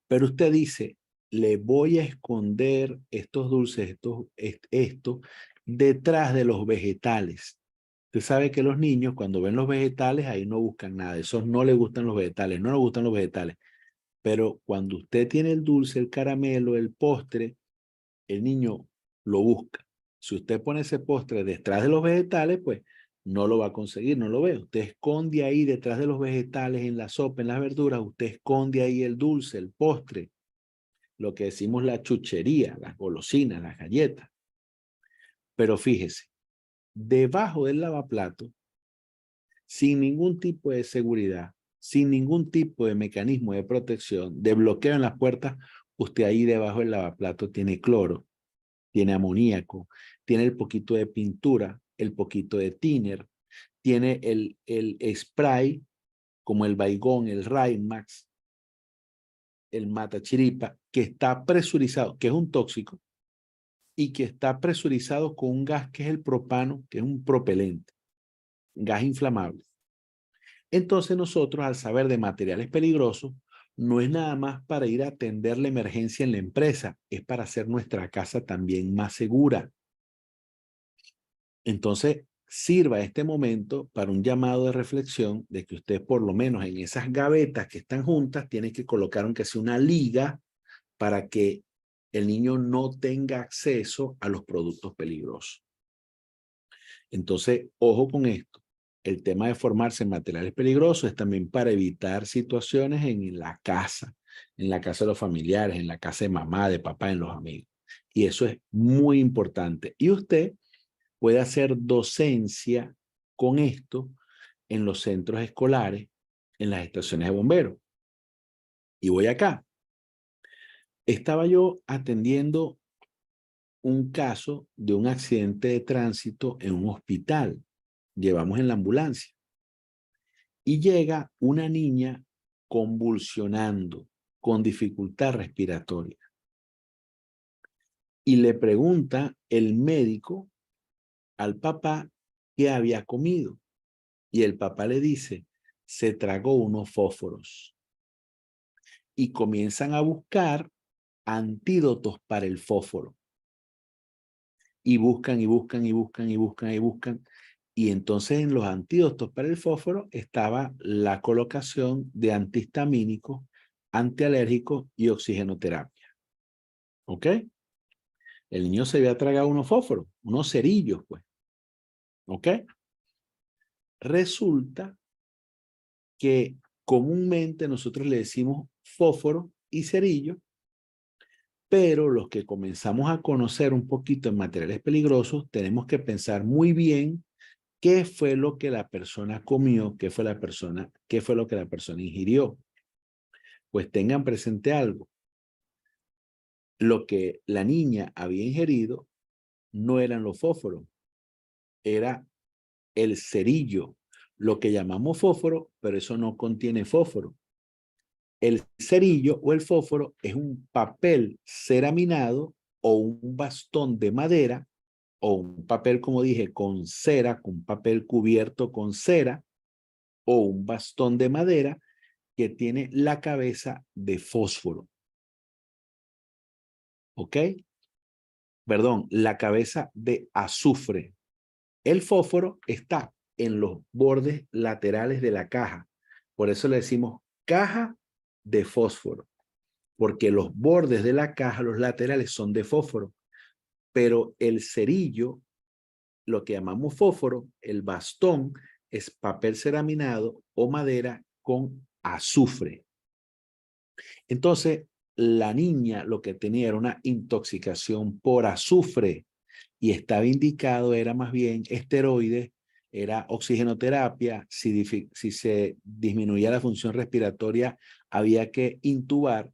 Pero usted dice, le voy a esconder estos dulces, esto detrás de los vegetales. Usted sabe que los niños cuando ven los vegetales ahí no buscan nada. Esos no les gustan los vegetales, no les gustan los vegetales. Pero cuando usted tiene el dulce, el caramelo, el postre, el niño lo busca. Si usted pone ese postre detrás de los vegetales, pues no lo va a conseguir, no lo ve. Usted esconde ahí detrás de los vegetales, en la sopa, en las verduras, usted esconde ahí el dulce, el postre, lo que decimos la chuchería, las golosinas, las galletas. Pero fíjese, debajo del lavaplato, sin ningún tipo de seguridad, sin ningún tipo de mecanismo de protección, de bloqueo en las puertas, usted ahí debajo del lavaplato tiene cloro, tiene amoníaco, tiene el poquito de pintura, el poquito de thinner, tiene el spray como el Baygon, el Raymax, el Matachiripa, que está presurizado, que es un tóxico, y que está presurizado con un gas que es el propano, que es un propelente, gas inflamable. Entonces nosotros, al saber de materiales peligrosos, no es nada más para ir a atender la emergencia en la empresa, es para hacer nuestra casa también más segura. Entonces, sirva este momento para un llamado de reflexión de que usted por lo menos en esas gavetas que están juntas tiene que colocar aunque sea una liga para que el niño no tenga acceso a los productos peligrosos. Entonces, ojo con esto. El tema de formarse en materiales peligrosos es también para evitar situaciones en la casa de los familiares, en la casa de mamá, de papá, en los amigos. Y eso es muy importante. Y usted puede hacer docencia con esto en los centros escolares, en las estaciones de bomberos. Y voy acá. Estaba yo atendiendo un caso de un accidente de tránsito en un hospital. Llevamos en la ambulancia. Y llega una niña convulsionando, con dificultad respiratoria. Y le pregunta el médico al papá qué había comido. Y el papá le dice, se tragó unos fósforos. Y comienzan a buscar antídotos para el fósforo. Y buscan, y buscan, y buscan, y buscan, y buscan. Y entonces en los antídotos para el fósforo estaba la colocación de antihistamínicos, antialérgicos y oxigenoterapia. ¿Ok? El niño se había tragado unos fósforos, unos cerillos, pues. ¿Ok? Resulta que Comúnmente nosotros le decimos fósforo y cerillo, pero los que comenzamos a conocer un poquito en materiales peligrosos, tenemos que pensar muy bien qué fue lo que la persona comió, qué fue lo que la persona ingirió. Pues tengan presente algo. Lo que la niña había ingerido no eran los fósforos, era el cerillo, lo que llamamos fósforo, pero eso no contiene fósforo. El cerillo o el fósforo es un papel ceraminado o un bastón de madera o un papel, como dije, con cera, con papel cubierto con cera o un bastón de madera que tiene la cabeza de fósforo. ¿Ok? Perdón, la cabeza de azufre. El fósforo está en los bordes laterales de la caja. Por eso le decimos caja de fósforo, porque los bordes de la caja, los laterales, son de fósforo. Pero el cerillo, lo que llamamos fósforo, el bastón, es papel ceraminado o madera con azufre. Entonces, la niña lo que tenía era una intoxicación por azufre y estaba indicado, era más bien esteroides, era oxigenoterapia. Si se disminuía la función respiratoria, había que intubar,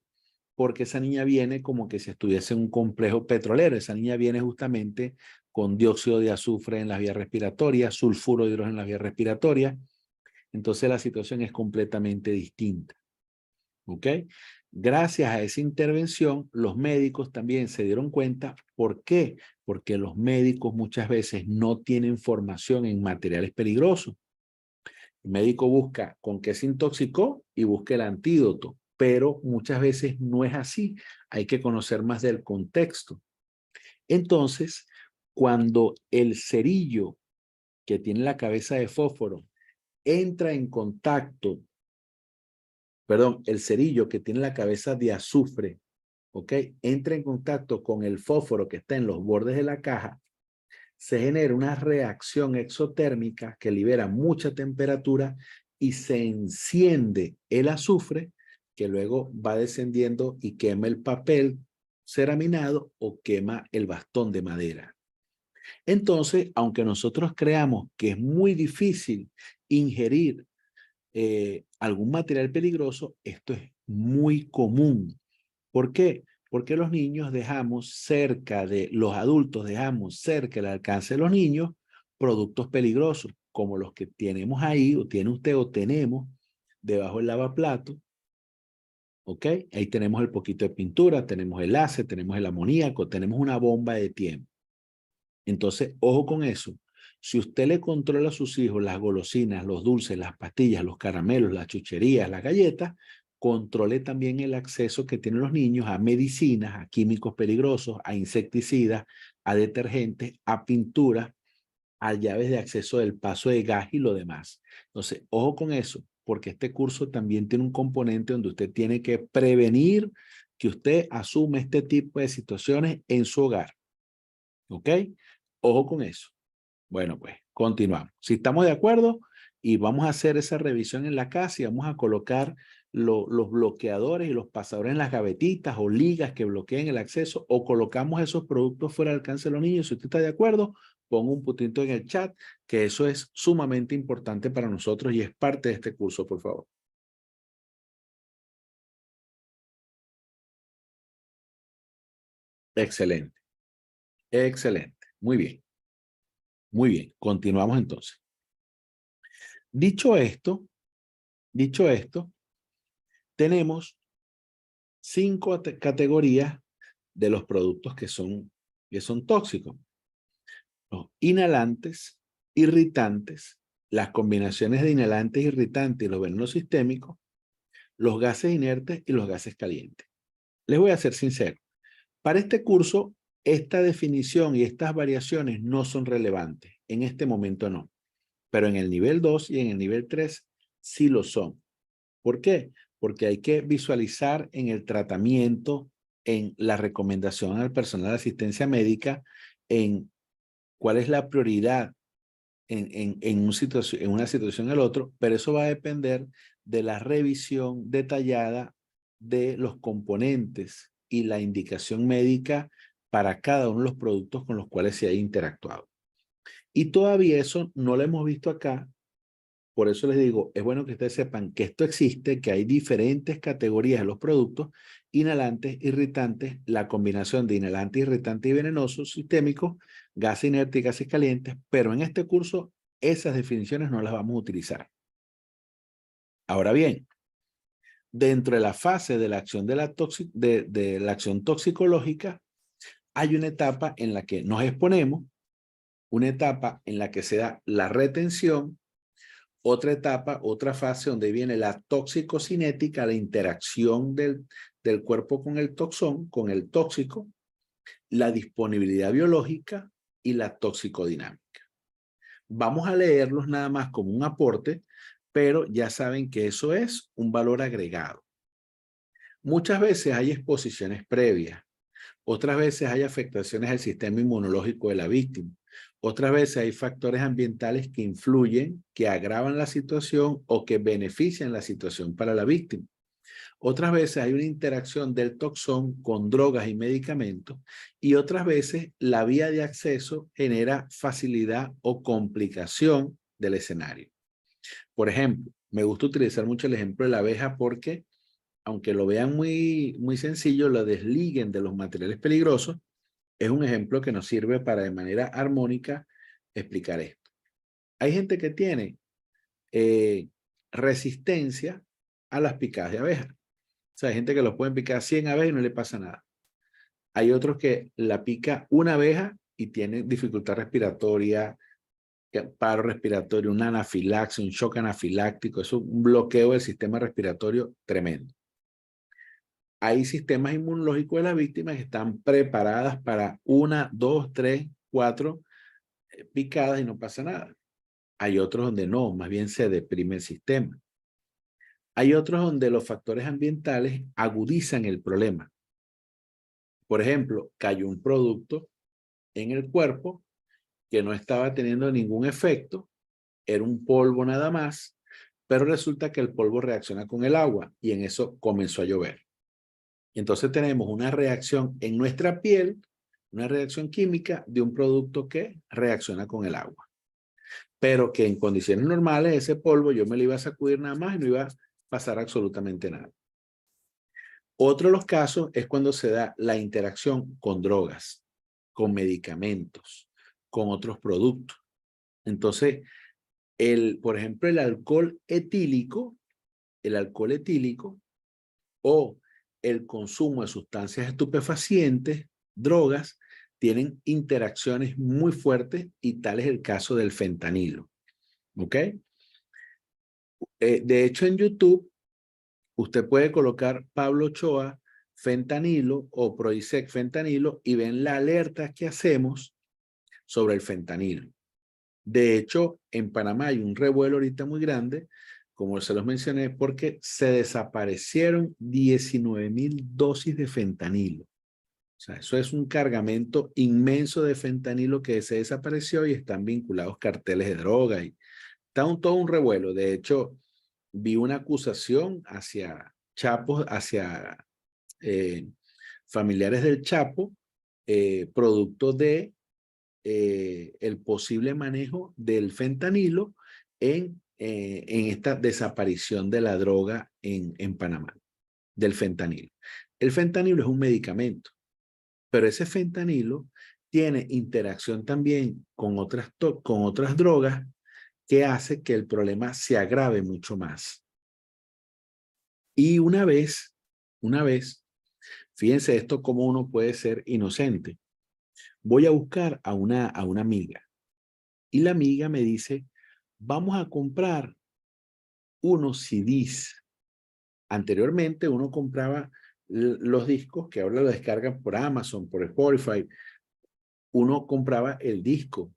porque esa niña viene como que si estuviese en un complejo petrolero. Esa niña viene justamente con dióxido de azufre en las vías respiratorias, sulfuro de hidrógeno en las vías respiratorias. Entonces la situación es completamente distinta. ¿Ok? Gracias a esa intervención, los médicos también se dieron cuenta. ¿Por qué? Porque los médicos muchas veces no tienen formación en materiales peligrosos. El médico busca con qué se intoxicó y busca el antídoto, pero muchas veces no es así. Hay que conocer más del contexto. Entonces, cuando el cerillo que tiene la cabeza de fósforo entra en contacto, el cerillo que tiene la cabeza de azufre, ¿ok? Entra en contacto con el fósforo que está en los bordes de la caja, se genera una reacción exotérmica que libera mucha temperatura y se enciende el azufre, que luego va descendiendo y quema el papel ceraminado o quema el bastón de madera. Entonces, aunque nosotros creamos que es muy difícil ingerir algún material peligroso, esto es muy común. ¿Por qué? Porque los niños dejamos cerca de los adultos, dejamos cerca del alcance de los niños productos peligrosos, como los que tenemos ahí, o tiene usted o tenemos debajo del lavaplatos. ¿Ok? Ahí tenemos el poquito de pintura, tenemos el láser, tenemos el amoníaco, tenemos una bomba de tiempo. Entonces, ojo con eso. Si usted le controla a sus hijos las golosinas, los dulces, las pastillas, los caramelos, las chucherías, las galletas, controle también el acceso que tienen los niños a medicinas, a químicos peligrosos, a insecticidas, a detergentes, a pinturas, a llaves de acceso del paso de gas y lo demás. Entonces, ojo con eso, porque este curso también tiene un componente donde usted tiene que prevenir que usted asume este tipo de situaciones en su hogar. ¿Ok? Ojo con eso. Bueno, pues continuamos. Si estamos de acuerdo y vamos a hacer esa revisión en la casa y vamos a colocar los bloqueadores y los pasadores en las gavetitas o ligas que bloqueen el acceso, o colocamos esos productos fuera del alcance de los niños. Si usted está de acuerdo, ponga un puntito en el chat, que eso es sumamente importante para nosotros y es parte de este curso, por favor. Excelente. Excelente. Muy bien. Muy bien. Continuamos entonces. Dicho esto, tenemos 5 categorías de los productos que son tóxicos. Los inhalantes, irritantes, las combinaciones de inhalantes, irritantes y los venenos sistémicos, los gases inertes y los gases calientes. Les voy a ser sincero. Para este curso, esta definición y estas variaciones no son relevantes. En este momento no. Pero en el nivel 2 y en el nivel 3 sí lo son. ¿Por qué? Porque hay que visualizar en el tratamiento, en la recomendación al personal de asistencia médica, en cuál es la prioridad en una situación al otro, pero eso va a depender de la revisión detallada de los componentes y la indicación médica para cada uno de los productos con los cuales se ha interactuado. Y todavía eso no lo hemos visto acá. Por eso les digo, es bueno que ustedes sepan que esto existe, que hay diferentes categorías de los productos, inhalantes, irritantes, la combinación de inhalantes, irritantes y venenosos, sistémicos, gases inertes y gases calientes, pero en este curso esas definiciones no las vamos a utilizar. Ahora bien, dentro de la fase de la acción, de la acción toxicológica, hay una etapa en la que nos exponemos, una etapa en la que se da la retención, otra etapa, otra fase donde viene la toxicocinética, la interacción del cuerpo con el toxón, con el tóxico, la disponibilidad biológica y la toxicodinámica. Vamos a leerlos nada más como un aporte, pero ya saben que eso es un valor agregado. Muchas veces hay exposiciones previas, otras veces hay afectaciones al sistema inmunológico de la víctima. Otras veces hay factores ambientales que influyen, que agravan la situación o que benefician la situación para la víctima. Otras veces hay una interacción del toxón con drogas y medicamentos y otras veces la vía de acceso genera facilidad o complicación del escenario. Por ejemplo, me gusta utilizar mucho el ejemplo de la abeja porque, aunque lo vean muy sencillo, lo desliguen de los materiales peligrosos, es un ejemplo que nos sirve para de manera armónica explicar esto. Hay gente que tiene resistencia a las picadas de abeja. O sea, hay gente que los pueden picar 100 abejas y no le pasa nada. Hay otros que la pica una abeja y tienen dificultad respiratoria, paro respiratorio, una anafilaxia, un shock anafiláctico, es un bloqueo del sistema respiratorio tremendo. Hay sistemas inmunológicos de las víctimas que están preparadas para 1, 2, 3, 4 picadas y no pasa nada. Hay otros donde no, más bien se deprime el sistema. Hay otros donde los factores ambientales agudizan el problema. Por ejemplo, cayó un producto en el cuerpo que no estaba teniendo ningún efecto, era un polvo nada más, pero resulta que el polvo reacciona con el agua y en eso comenzó a llover. Entonces tenemos una reacción en nuestra piel, una reacción química de un producto que reacciona con el agua. Pero que en condiciones normales ese polvo yo me lo iba a sacudir nada más y no iba a pasar absolutamente nada. Otro de los casos es cuando se da la interacción con drogas, con medicamentos, con otros productos. Entonces, por ejemplo, el alcohol etílico o el consumo de sustancias estupefacientes, drogas, tienen interacciones muy fuertes y tal es el caso del fentanilo. ¿Ok? De hecho, en YouTube, usted puede colocar Pablo Ochoa fentanilo o Proisec fentanilo y ven la alerta que hacemos sobre el fentanilo. De hecho, en Panamá hay un revuelo ahorita muy grande, como se los mencioné, porque se desaparecieron 19,000 dosis de fentanilo. O sea, eso es un cargamento inmenso de fentanilo que se desapareció y están vinculados carteles de droga. Y está todo un revuelo. De hecho, vi una acusación hacia Chapos, hacia familiares del Chapo, producto de el posible manejo del fentanilo en esta desaparición de la droga en Panamá, del fentanilo. El fentanilo es un medicamento, pero ese fentanilo tiene interacción también con otras drogas que hace que el problema se agrave mucho más. Y una vez, fíjense esto cómo uno puede ser inocente. Voy a buscar a una amiga y la amiga me dice, vamos a comprar unos CDs. Anteriormente uno compraba los discos, que ahora lo descargan por Amazon, por Spotify. Uno compraba el disco,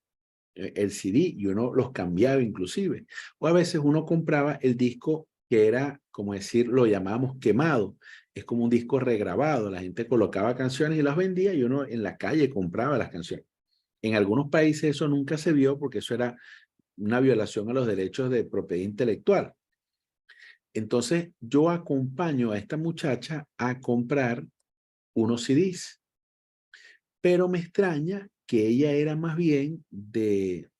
el CD, y uno los cambiaba inclusive. O a veces uno compraba el disco que era, como decir, lo llamábamos quemado. Es como un disco regrabado. La gente colocaba canciones y las vendía y uno en la calle compraba las canciones. En algunos países eso nunca se vio porque eso era una violación a los derechos de propiedad intelectual. Entonces, yo acompaño a esta muchacha a comprar unos CDs, pero me extraña que ella era más bien de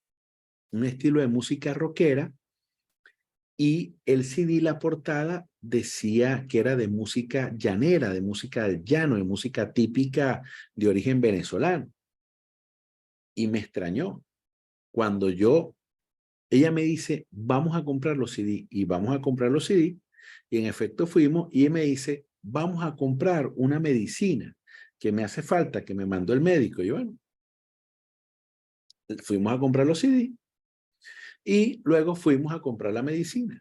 un estilo de música rockera y el CD, la portada, decía que era de música llanera, de música del llano, de música típica de origen venezolano. Y me extrañó. Cuando ella me dice, vamos a comprar los CD, y vamos a comprar los CD, y en efecto fuimos, y ella me dice, vamos a comprar una medicina que me hace falta, que me mandó el médico. Y bueno, fuimos a comprar los CD, y luego fuimos a comprar la medicina.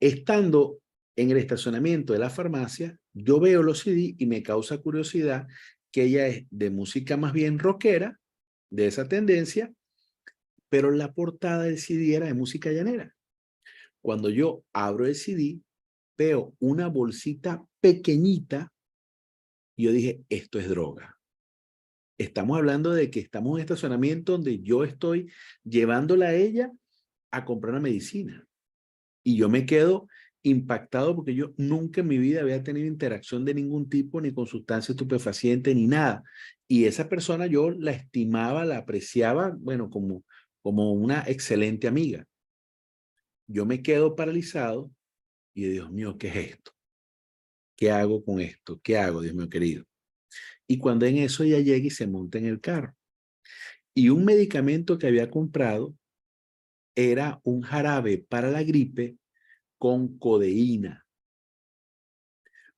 Estando en el estacionamiento de la farmacia, yo veo los CD y me causa curiosidad que ella es de música más bien rockera, de esa tendencia, pero la portada del CD era de música llanera. Cuando yo abro el CD, veo una bolsita pequeñita y yo dije, esto es droga. Estamos hablando de que estamos en un estacionamiento donde yo estoy llevándola a ella a comprar una medicina. Y yo me quedo impactado porque yo nunca en mi vida había tenido interacción de ningún tipo, ni con sustancia estupefaciente, ni nada. Y esa persona yo la estimaba, la apreciaba, bueno, como una excelente amiga. Yo me quedo paralizado y Dios mío, ¿qué es esto? ¿Qué hago con esto? ¿Qué hago, Dios mío querido? Y cuando en eso ella llega y se monta en el carro. Y un medicamento que había comprado era un jarabe para la gripe con codeína.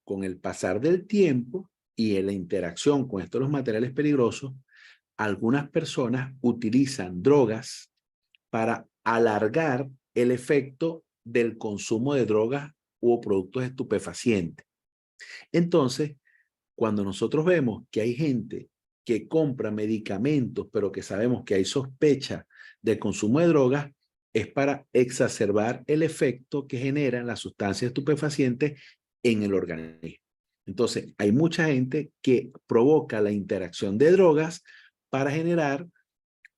Con el pasar del tiempo y en la interacción con estos los materiales peligrosos, algunas personas utilizan drogas para alargar el efecto del consumo de drogas u productos estupefacientes. Entonces, cuando nosotros vemos que hay gente que compra medicamentos, pero que sabemos que hay sospecha de consumo de drogas, es para exacerbar el efecto que generan las sustancias estupefacientes en el organismo. Entonces, hay mucha gente que provoca la interacción de drogas para generar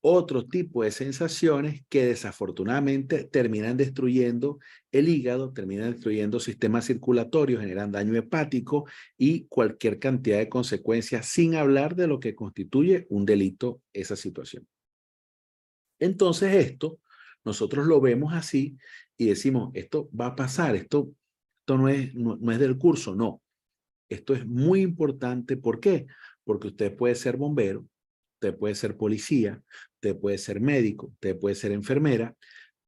otro tipo de sensaciones que desafortunadamente terminan destruyendo el hígado, terminan destruyendo sistemas circulatorios, generan daño hepático y cualquier cantidad de consecuencias, sin hablar de lo que constituye un delito esa situación. Entonces esto, nosotros lo vemos así y decimos, esto va a pasar, esto no es del curso, no. Esto es muy importante, ¿por qué? Porque usted puede ser bombero, usted puede ser policía, usted puede ser médico, usted puede ser enfermera,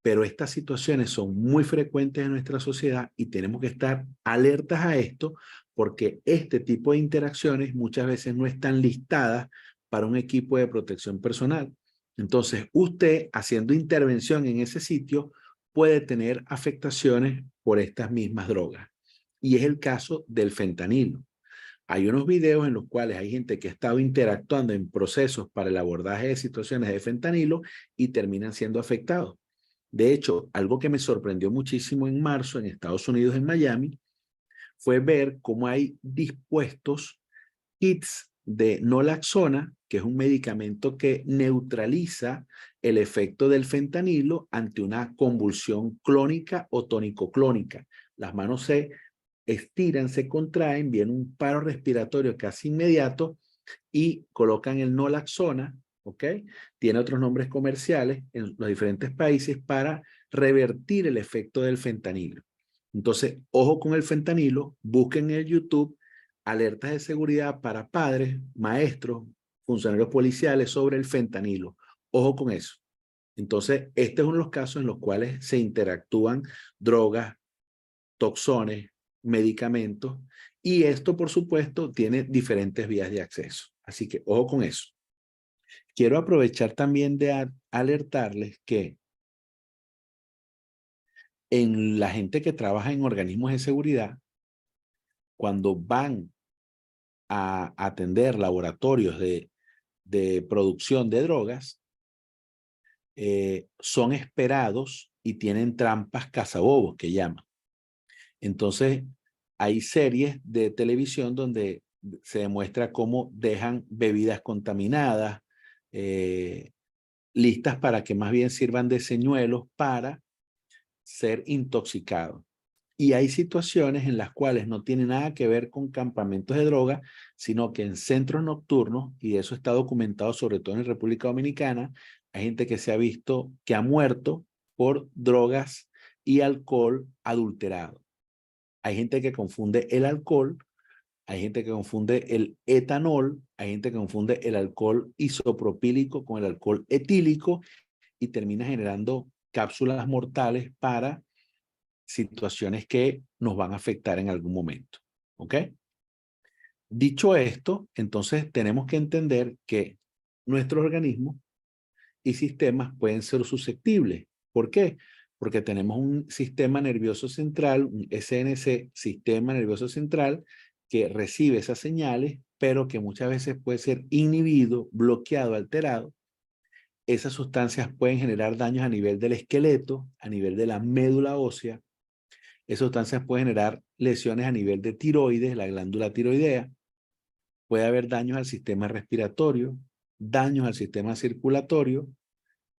pero estas situaciones son muy frecuentes en nuestra sociedad y tenemos que estar alertas a esto porque este tipo de interacciones muchas veces no están listadas para un equipo de protección personal. Entonces, usted haciendo intervención en ese sitio puede tener afectaciones por estas mismas drogas. Y es el caso del fentanilo. Hay unos videos en los cuales hay gente que ha estado interactuando en procesos para el abordaje de situaciones de fentanilo y terminan siendo afectados. De hecho, algo que me sorprendió muchísimo en marzo en Estados Unidos, en Miami, fue ver cómo hay dispuestos kits de naloxona, que es un medicamento que neutraliza el efecto del fentanilo ante una convulsión clónica o tónico-clónica. Las manos se estiran, se contraen, viene un paro respiratorio casi inmediato y colocan el naloxona, ¿ok? Tiene otros nombres comerciales en los diferentes países para revertir el efecto del fentanilo. Entonces, ojo con el fentanilo, busquen en YouTube alertas de seguridad para padres, maestros, funcionarios policiales sobre el fentanilo. Ojo con eso. Entonces, este es uno de los casos en los cuales se interactúan drogas, toxones, medicamentos, y esto, por supuesto, tiene diferentes vías de acceso. Así que, ojo con eso. Quiero aprovechar también de alertarles que en la gente que trabaja en organismos de seguridad, cuando van a atender laboratorios de producción de drogas, son esperados y tienen trampas cazabobos, que llaman. Entonces, hay series de televisión donde se demuestra cómo dejan bebidas contaminadas, listas para que más bien sirvan de señuelos para ser intoxicados. Y hay situaciones en las cuales no tiene nada que ver con campamentos de droga, sino que en centros nocturnos, y eso está documentado sobre todo en República Dominicana, hay gente que se ha visto que ha muerto por drogas y alcohol adulterado. Hay gente que confunde el alcohol, hay gente que confunde el etanol, hay gente que confunde el alcohol isopropílico con el alcohol etílico y termina generando cápsulas mortales para situaciones que nos van a afectar en algún momento. ¿Ok? Dicho esto, entonces tenemos que entender que nuestro organismo y sistemas pueden ser susceptibles. ¿Por qué? Porque tenemos un sistema nervioso central, un SNC, sistema nervioso central, que recibe esas señales, pero que muchas veces puede ser inhibido, bloqueado, alterado. Esas sustancias pueden generar daños a nivel del esqueleto, a nivel de la médula ósea. Esas sustancias pueden generar lesiones a nivel de tiroides, la glándula tiroidea. Puede haber daños al sistema respiratorio, daños al sistema circulatorio,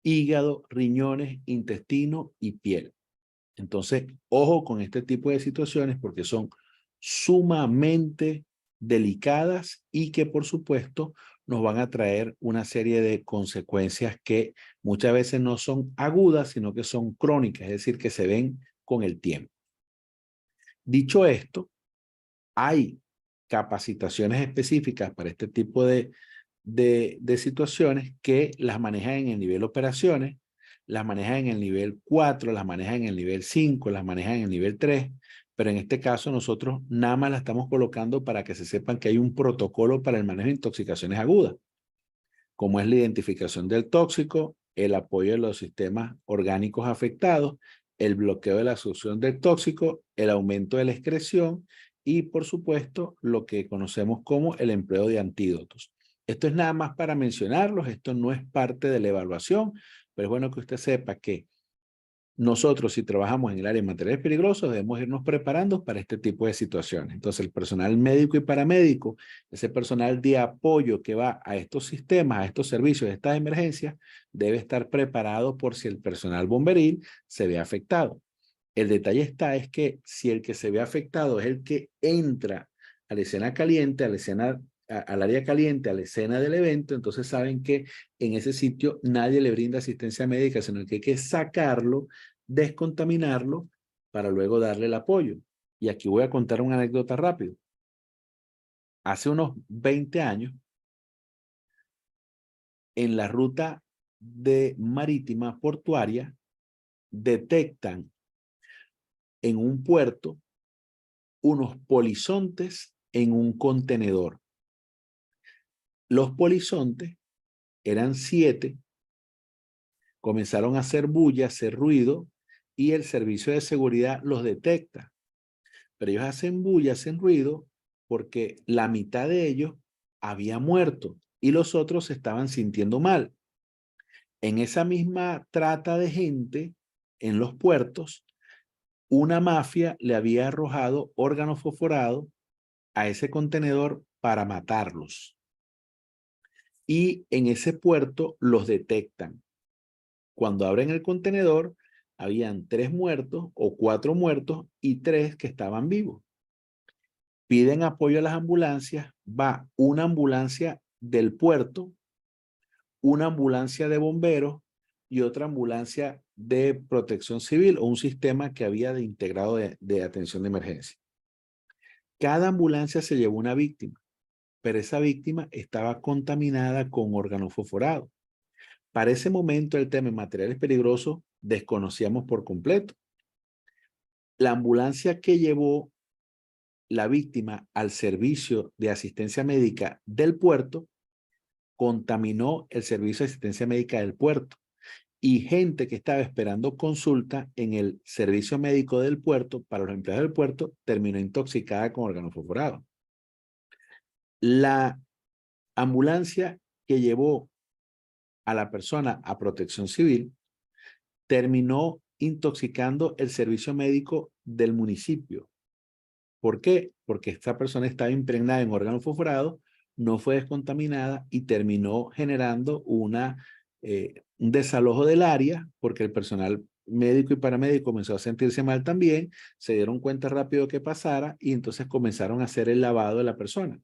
hígado, riñones, intestino y piel. Entonces, ojo con este tipo de situaciones porque son sumamente delicadas y que, por supuesto, nos van a traer una serie de consecuencias que muchas veces no son agudas, sino que son crónicas, es decir, que se ven con el tiempo. Dicho esto, hay capacitaciones específicas para este tipo de situaciones que las manejan en el nivel operaciones, las manejan en el nivel 4, las manejan en el nivel 5, las manejan en el nivel 3, pero en este caso nosotros nada más la estamos colocando para que se sepan que hay un protocolo para el manejo de intoxicaciones agudas, como es la identificación del tóxico, el apoyo de los sistemas orgánicos afectados, el bloqueo de la absorción del tóxico, el aumento de la excreción y, por supuesto, lo que conocemos como el empleo de antídotos. Esto es nada más para mencionarlos, esto no es parte de la evaluación, pero es bueno que usted sepa que nosotros, si trabajamos en el área de materiales peligrosos, debemos irnos preparando para este tipo de situaciones. Entonces, el personal médico y paramédico, ese personal de apoyo que va a estos sistemas, a estos servicios, a estas emergencias, debe estar preparado por si el personal bomberil se ve afectado. El detalle está es que si el que se ve afectado es el que entra a la escena caliente, a la escena, al área caliente, a la escena del evento, entonces saben que en ese sitio nadie le brinda asistencia médica, sino que hay que sacarlo, descontaminarlo para luego darle el apoyo. Y aquí voy a contar una anécdota rápido. Hace unos 20 años, en la ruta de marítima portuaria, detectan en un puerto unos polizontes en un contenedor. Los polizontes eran 7, comenzaron a hacer bulla, a hacer ruido, y el servicio de seguridad los detecta. Pero ellos hacen bulla, hacen ruido, porque la mitad de ellos había muerto y los otros se estaban sintiendo mal. En esa misma trata de gente en los puertos, una mafia le había arrojado órgano fosforado a ese contenedor para matarlos. Y en ese puerto los detectan. Cuando abren el contenedor, habían 3 muertos o 4 muertos y 3 que estaban vivos. Piden apoyo a las ambulancias, va una ambulancia del puerto, una ambulancia de bomberos y otra ambulancia de protección civil o un sistema que había integrado de atención de emergencia. Cada ambulancia se llevó una víctima, pero esa víctima estaba contaminada con órgano fosforado. Para ese momento el tema de materiales peligrosos desconocíamos por completo. La ambulancia que llevó la víctima al servicio de asistencia médica del puerto contaminó el servicio de asistencia médica del puerto y gente que estaba esperando consulta en el servicio médico del puerto para los empleados del puerto terminó intoxicada con órgano fosforado. La ambulancia que llevó a la persona a protección civil terminó intoxicando el servicio médico del municipio. ¿Por qué? Porque esta persona estaba impregnada en órgano fosforado, no fue descontaminada y terminó generando una un desalojo del área porque el personal médico y paramédico comenzó a sentirse mal también, se dieron cuenta rápido que pasara y entonces comenzaron a hacer el lavado de la persona.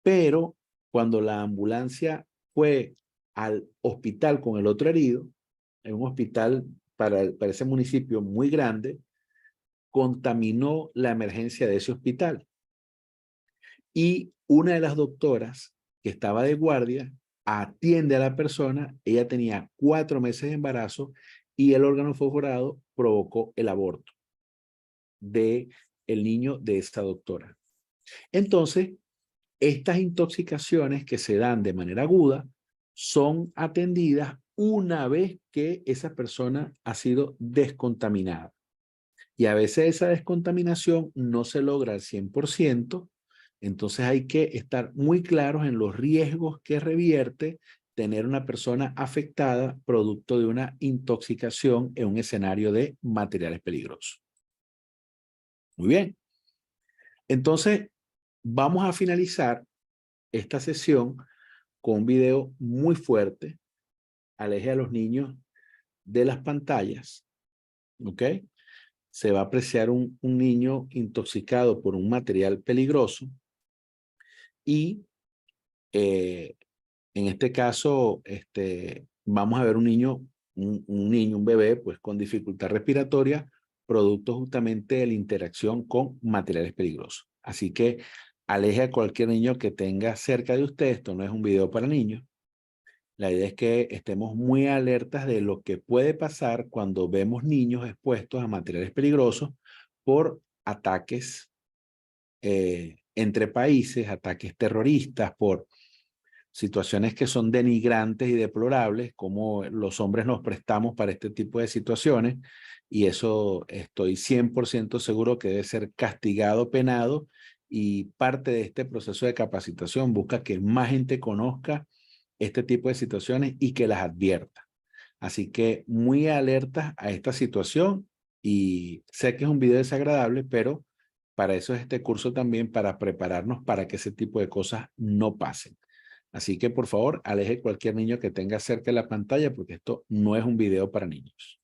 Pero cuando la ambulancia fue al hospital con el otro herido, en un hospital para ese municipio muy grande, contaminó la emergencia de ese hospital. Y una de las doctoras que estaba de guardia atiende a la persona, ella tenía 4 meses de embarazo y el órgano fosforado provocó el aborto del niño de esta doctora. Entonces, estas intoxicaciones que se dan de manera aguda son atendidas una vez que esa persona ha sido descontaminada. Y a veces esa descontaminación no se logra al 100%, entonces hay que estar muy claros en los riesgos que revierte tener una persona afectada producto de una intoxicación en un escenario de materiales peligrosos. Muy bien. Entonces, vamos a finalizar esta sesión con un video muy fuerte. Aleje a los niños de las pantallas. ¿Ok? Se va a apreciar un niño intoxicado por un material peligroso y en este caso vamos a ver un niño, un bebé pues con dificultad respiratoria producto justamente de la interacción con materiales peligrosos. Así que aleje a cualquier niño que tenga cerca de usted. Esto no es un video para niños. La idea es que estemos muy alertas de lo que puede pasar cuando vemos niños expuestos a materiales peligrosos por ataques entre países, ataques terroristas, por situaciones que son denigrantes y deplorables, como los hombres nos prestamos para este tipo de situaciones, y eso estoy 100% seguro que debe ser castigado, penado, y parte de este proceso de capacitación busca que más gente conozca este tipo de situaciones y que las advierta. Así que muy alertas a esta situación, y sé que es un video desagradable, pero para eso es este curso también, para prepararnos para que ese tipo de cosas no pasen. Así que por favor, aleje cualquier niño que tenga cerca de la pantalla porque esto no es un video para niños.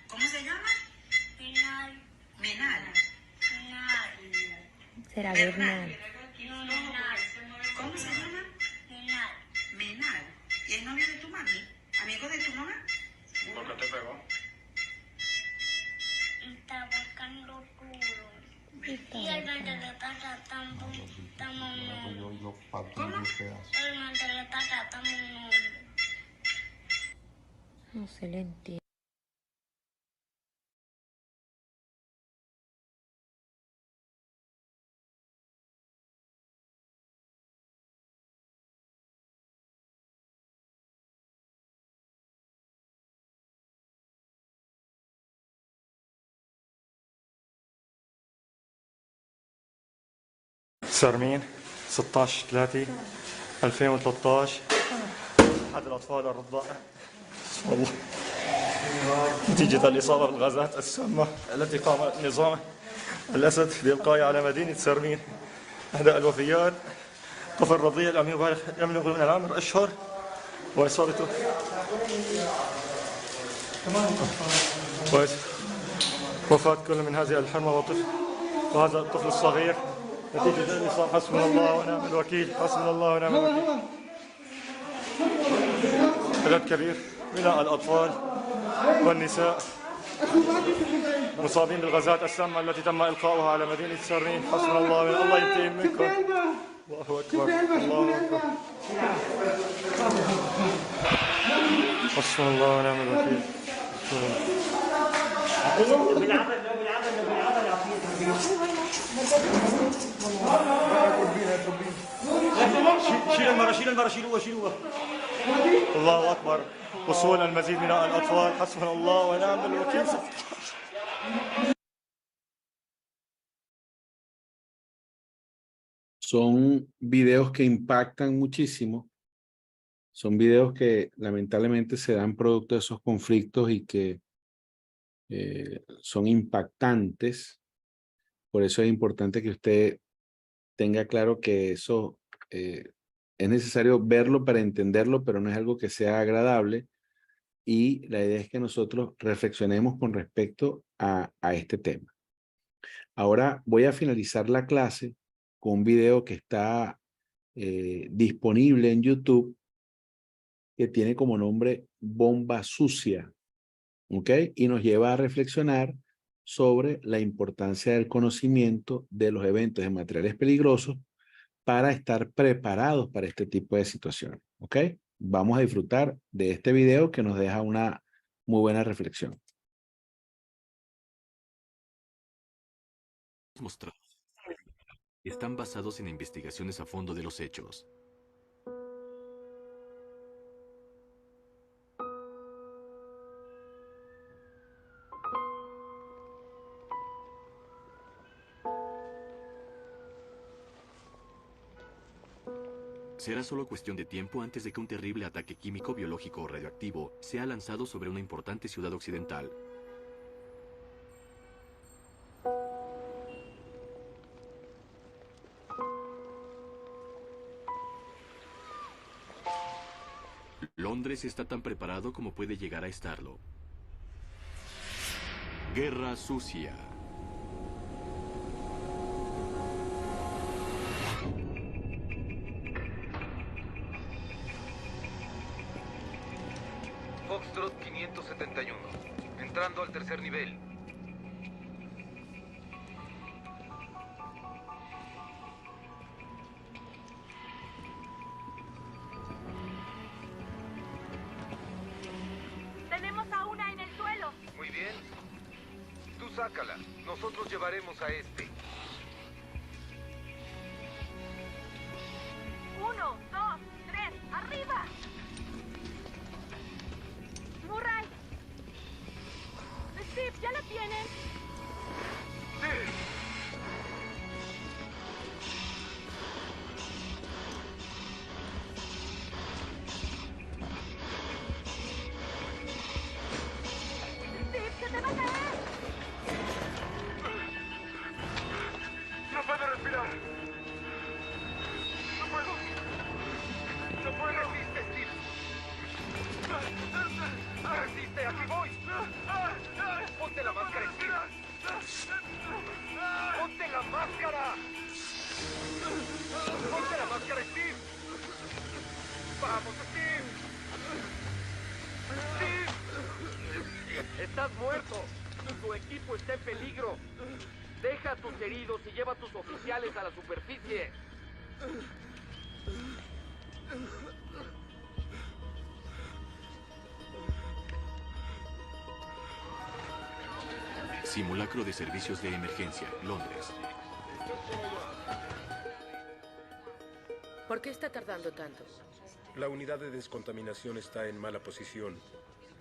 ¿Cómo se llama? Menal. Menal. Será Bernal. ¿Cómo se llama? Menal. Menal. ¿Y es novio de tu mami? ¿Amigo de tu mamá? ¿Por qué te pegó? Está buscando culo. Y el mente le está tratando un hombre. ¿Cómo? El mente le está tratando un hombre. No se le entiende. سرمين 16/3/2013 أحد الأطفال الرضاع والله نتيجة الإصابة بالغازات السامة التي قام نظام الأسد بإلقائها على مدينة سرمين. أهداء الوفيات طفل رضيع لم يبلغ من العمر أشهر، وإصابته وفاة كل من هذه الحرمة وهذا الطفل الصغير نتيجة الإصابة. حسبنا الله ونعم الوكيل، حسبنا الله ونعم الوكيل. عدد كبير من الأطفال والنساء مصابين بالغازات السامة التي تم إلقاؤها على مدينة سرمين. حسبنا الله ونعم الله ينتقم منكم. الله أكبر، الله أكبر. حسبنا الله ونعم الوكيل. شيل المرة شيلوها. الله أكبر. وصول المزيد من الأطفال. حسبنا الله ونعم الوكيل. Son videos que impactan muchísimo, Son videos que lamentablemente se dan producto de esos conflictos y que son impactantes. Por eso es importante que usted tenga claro que eso es necesario verlo para entenderlo, pero no es algo que sea agradable. Y la idea es que nosotros reflexionemos con respecto a este tema. Ahora voy a finalizar la clase con un video que está disponible en YouTube, que tiene como nombre Bomba Sucia, ¿ok? Y nos lleva a reflexionar sobre la importancia del conocimiento de los eventos de materiales peligrosos para estar preparados para este tipo de situaciones, ¿ok? Vamos a disfrutar de este video que nos deja una muy buena reflexión. Mostrados están basados en investigaciones a fondo de los hechos. Será solo cuestión de tiempo antes de que un terrible ataque químico, biológico o radioactivo sea lanzado sobre una importante ciudad occidental. Londres está tan preparado como puede llegar a estarlo. Guerra sucia. Foxtrot 571, entrando al tercer nivel. Tenemos a una en el suelo. Muy bien. Tú sácala. Nosotros llevaremos a este. 1, 2, 3, arriba. Murray. Steve, ¿ya la tienen? ¡Sí! Steve, se te va a caer. ¡No puedo respirar! ¡No puedo! ¡No puedo! ¡Resiste, Steve! ¡Resiste! ¡Aquí voy! ¡Ponte la máscara, Steve! ¡Ponte la máscara! ¡Ponte la máscara, Steve! ¡Vamos, Steve! ¡Steve! ¡Estás muerto! ¡Tu equipo está en peligro! Deja a tus heridos y lleva a tus oficiales a la superficie. Simulacro de servicios de emergencia, Londres. ¿Por qué está tardando tanto? La unidad de descontaminación está en mala posición.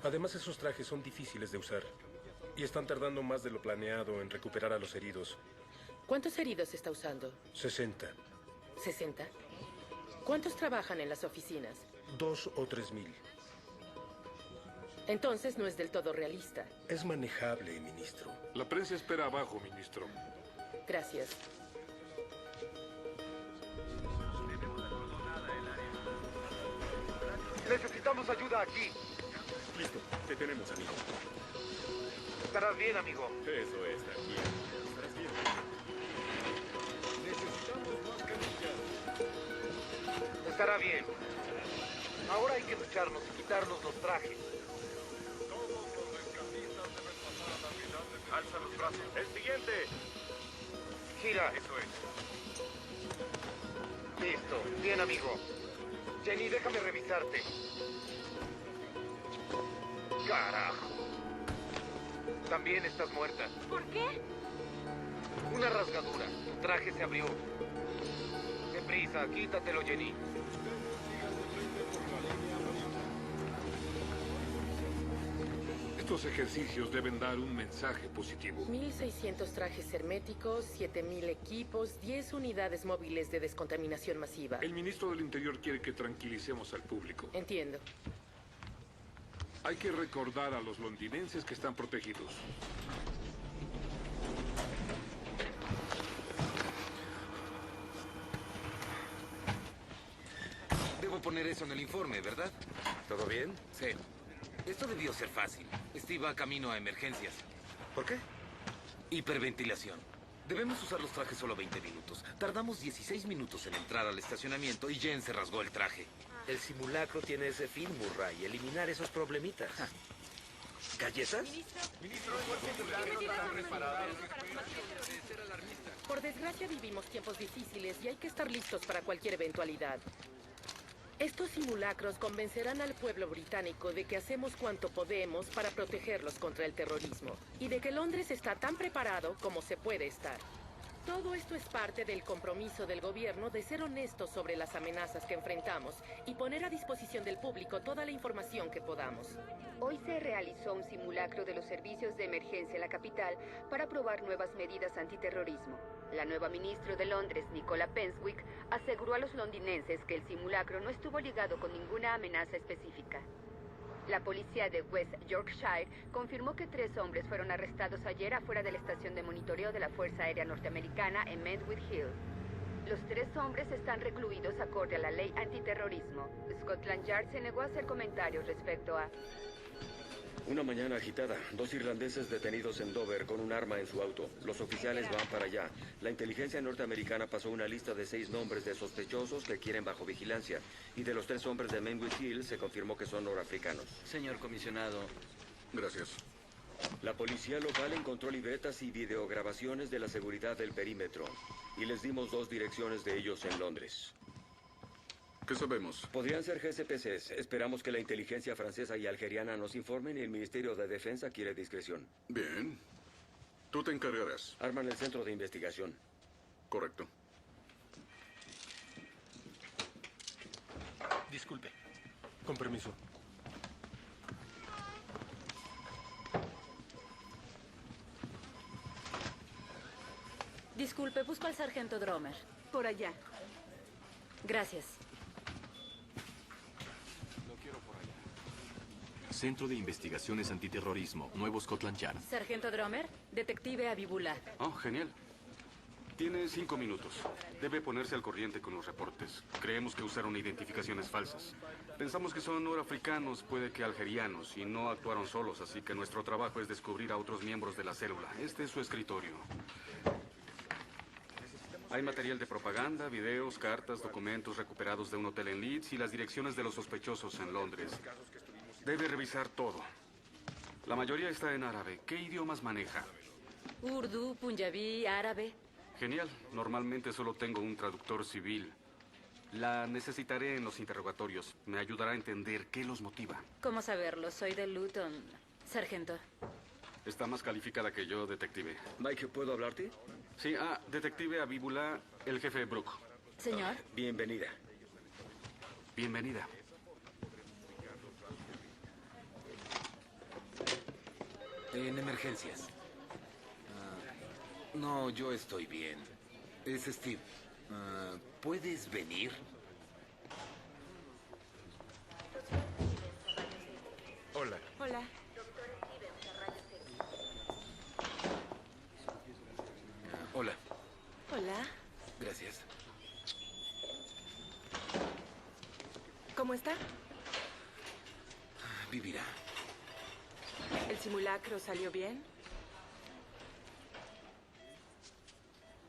Además, esos trajes son difíciles de usar. Y están tardando más de lo planeado en recuperar a los heridos. ¿Cuántos heridos está usando? 60. ¿60? ¿Cuántos trabajan en las oficinas? 2 o 3 mil. Entonces no es del todo realista. Es manejable, ministro. La prensa espera abajo, ministro. Gracias. Necesitamos ayuda aquí. Listo, te tenemos, amigo. Estarás bien, amigo. Eso es, tranquilo. Estarás bien. Necesitamos mascarillas. Estará bien. Ahora hay que ducharnos y quitarnos los trajes. Todos los rescatistas deben pasar a la mitad de... Alza los brazos. ¡El siguiente! Gira. Eso es. Listo. Bien, amigo. Jenny, déjame revisarte. Carajo. También estás muerta. ¿Por qué? Una rasgadura. Tu traje se abrió. Deprisa, quítatelo, Jenny. Estos ejercicios deben dar un mensaje positivo. 1.600 trajes herméticos, 7.000 equipos, 10 unidades móviles de descontaminación masiva. El ministro del Interior quiere que tranquilicemos al público. Entiendo. Hay que recordar a los londinenses que están protegidos. Debo poner eso en el informe, ¿verdad? ¿Todo bien? Sí. Esto debió ser fácil. Steve va camino a emergencias. ¿Por qué? Hiperventilación. Debemos usar los trajes solo 20 minutos. Tardamos 16 minutos en entrar al estacionamiento y Jen se rasgó el traje. El simulacro tiene ese fin, Murray. Eliminar esos problemitas. ¿Galletas? Por desgracia vivimos tiempos difíciles y hay que estar listos para cualquier eventualidad. Estos simulacros convencerán al pueblo británico de que hacemos cuanto podemos para protegerlos contra el terrorismo y de que Londres está tan preparado como se puede estar. Todo esto es parte del compromiso del gobierno de ser honestos sobre las amenazas que enfrentamos y poner a disposición del público toda la información que podamos. Hoy se realizó un simulacro de los servicios de emergencia en la capital para probar nuevas medidas antiterrorismo. La nueva ministra de Londres, Nicola Penswick, aseguró a los londinenses que el simulacro no estuvo ligado con ninguna amenaza específica. La policía de West Yorkshire confirmó que 3 hombres fueron arrestados ayer afuera de la estación de monitoreo de la Fuerza Aérea Norteamericana en Medwith Hill. Los 3 hombres están recluidos acorde a la ley antiterrorismo. Scotland Yard se negó a hacer comentarios respecto a... Una mañana agitada. 2 irlandeses detenidos en Dover con un arma en su auto. Los oficiales van para allá. La inteligencia norteamericana pasó una lista de 6 nombres de sospechosos que quieren bajo vigilancia. Y de los 3 hombres de Medwith Hill se confirmó que son norafricanos. Señor comisionado. Gracias. La policía local encontró libretas y videograbaciones de la seguridad del perímetro. Y les dimos 2 direcciones de ellos en Londres. ¿Qué sabemos? Podrían ser GCPCs. Esperamos que la inteligencia francesa y algeriana nos informen y el Ministerio de Defensa quiere discreción. Bien. Tú te encargarás. Arman el centro de investigación. Correcto. Disculpe. Con permiso. Disculpe, busco al sargento Dromer. Por allá. Gracias. Centro de Investigaciones Antiterrorismo, Nuevo Scotland Yard. Sargento Dromer, detective Abibullah. Oh, genial. Tiene 5 minutos. Debe ponerse al corriente con los reportes. Creemos que usaron identificaciones falsas. Pensamos que son norafricanos, puede que algerianos, y no actuaron solos, así que nuestro trabajo es descubrir a otros miembros de la célula. Este es su escritorio. Hay material de propaganda, videos, cartas, documentos recuperados de un hotel en Leeds y las direcciones de los sospechosos en Londres. Debe revisar todo. La mayoría está en árabe. ¿Qué idiomas maneja? Urdu, punjabí, árabe. Genial. Normalmente solo tengo un traductor civil. La necesitaré en los interrogatorios. Me ayudará a entender qué los motiva. ¿Cómo saberlo? Soy de Luton. Sargento. Está más calificada que yo, detective. Mike, ¿puedo hablarte? Sí, detective Abibullah, el jefe Brooke. Señor. Bienvenida. Bienvenida. En emergencias. No, yo estoy bien. Es Steve. ¿Puedes venir? Hola. Hola. Hola. Hola. Gracias. ¿Cómo está? Vivirá. ¿El simulacro salió bien?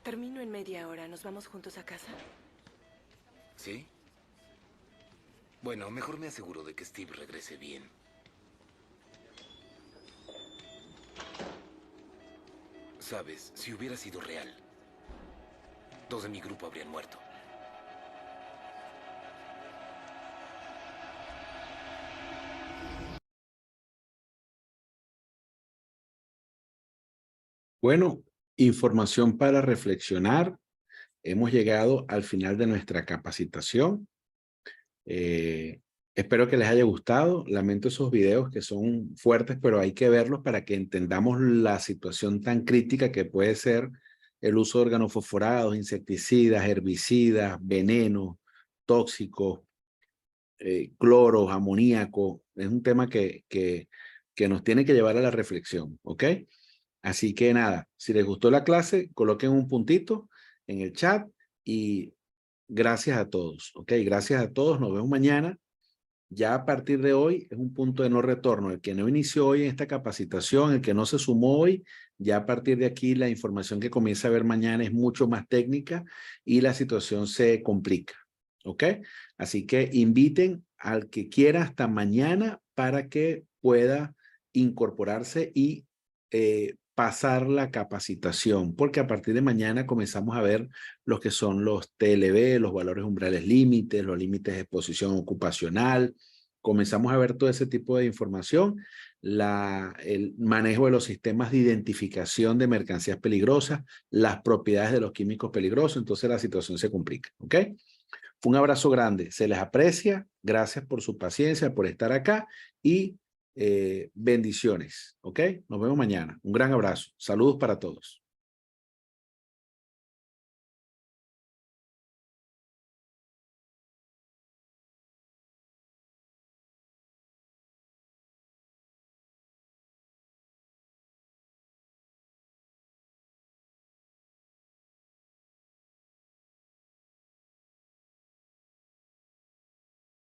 Termino en media hora. ¿Nos vamos juntos a casa? ¿Sí? Bueno, mejor me aseguro de que Steve regrese bien. Sabes, si hubiera sido real, 2 de mi grupo habrían muerto. Bueno, información para reflexionar. Hemos llegado al final de nuestra capacitación. Espero que les haya gustado. Lamento esos videos que son fuertes, pero hay que verlos para que entendamos la situación tan crítica que puede ser el uso de organofosforados, insecticidas, herbicidas, venenos, tóxicos, cloros, amoníaco. Es un tema que nos tiene que llevar a la reflexión, ¿ok? Así que nada, si les gustó la clase, coloquen un puntito en el chat y gracias a todos, ¿ok? Gracias a todos, nos vemos mañana. Ya a partir de hoy es un punto de no retorno. El que no inició hoy en esta capacitación, el que no se sumó hoy, ya a partir de aquí la información que comienza a ver mañana es mucho más técnica y la situación se complica, ¿ok? Así que inviten al que quiera hasta mañana para que pueda incorporarse y pasar la capacitación, porque a partir de mañana comenzamos a ver lo que son los TLB, los valores umbrales límites, los límites de exposición ocupacional. Comenzamos a ver todo ese tipo de información, el manejo de los sistemas de identificación de mercancías peligrosas, las propiedades de los químicos peligrosos, entonces la situación se complica, ¿ok? Un abrazo grande, se les aprecia, gracias por su paciencia, por estar acá y bendiciones, ¿ok? Nos vemos mañana. Un gran abrazo. Saludos para todos.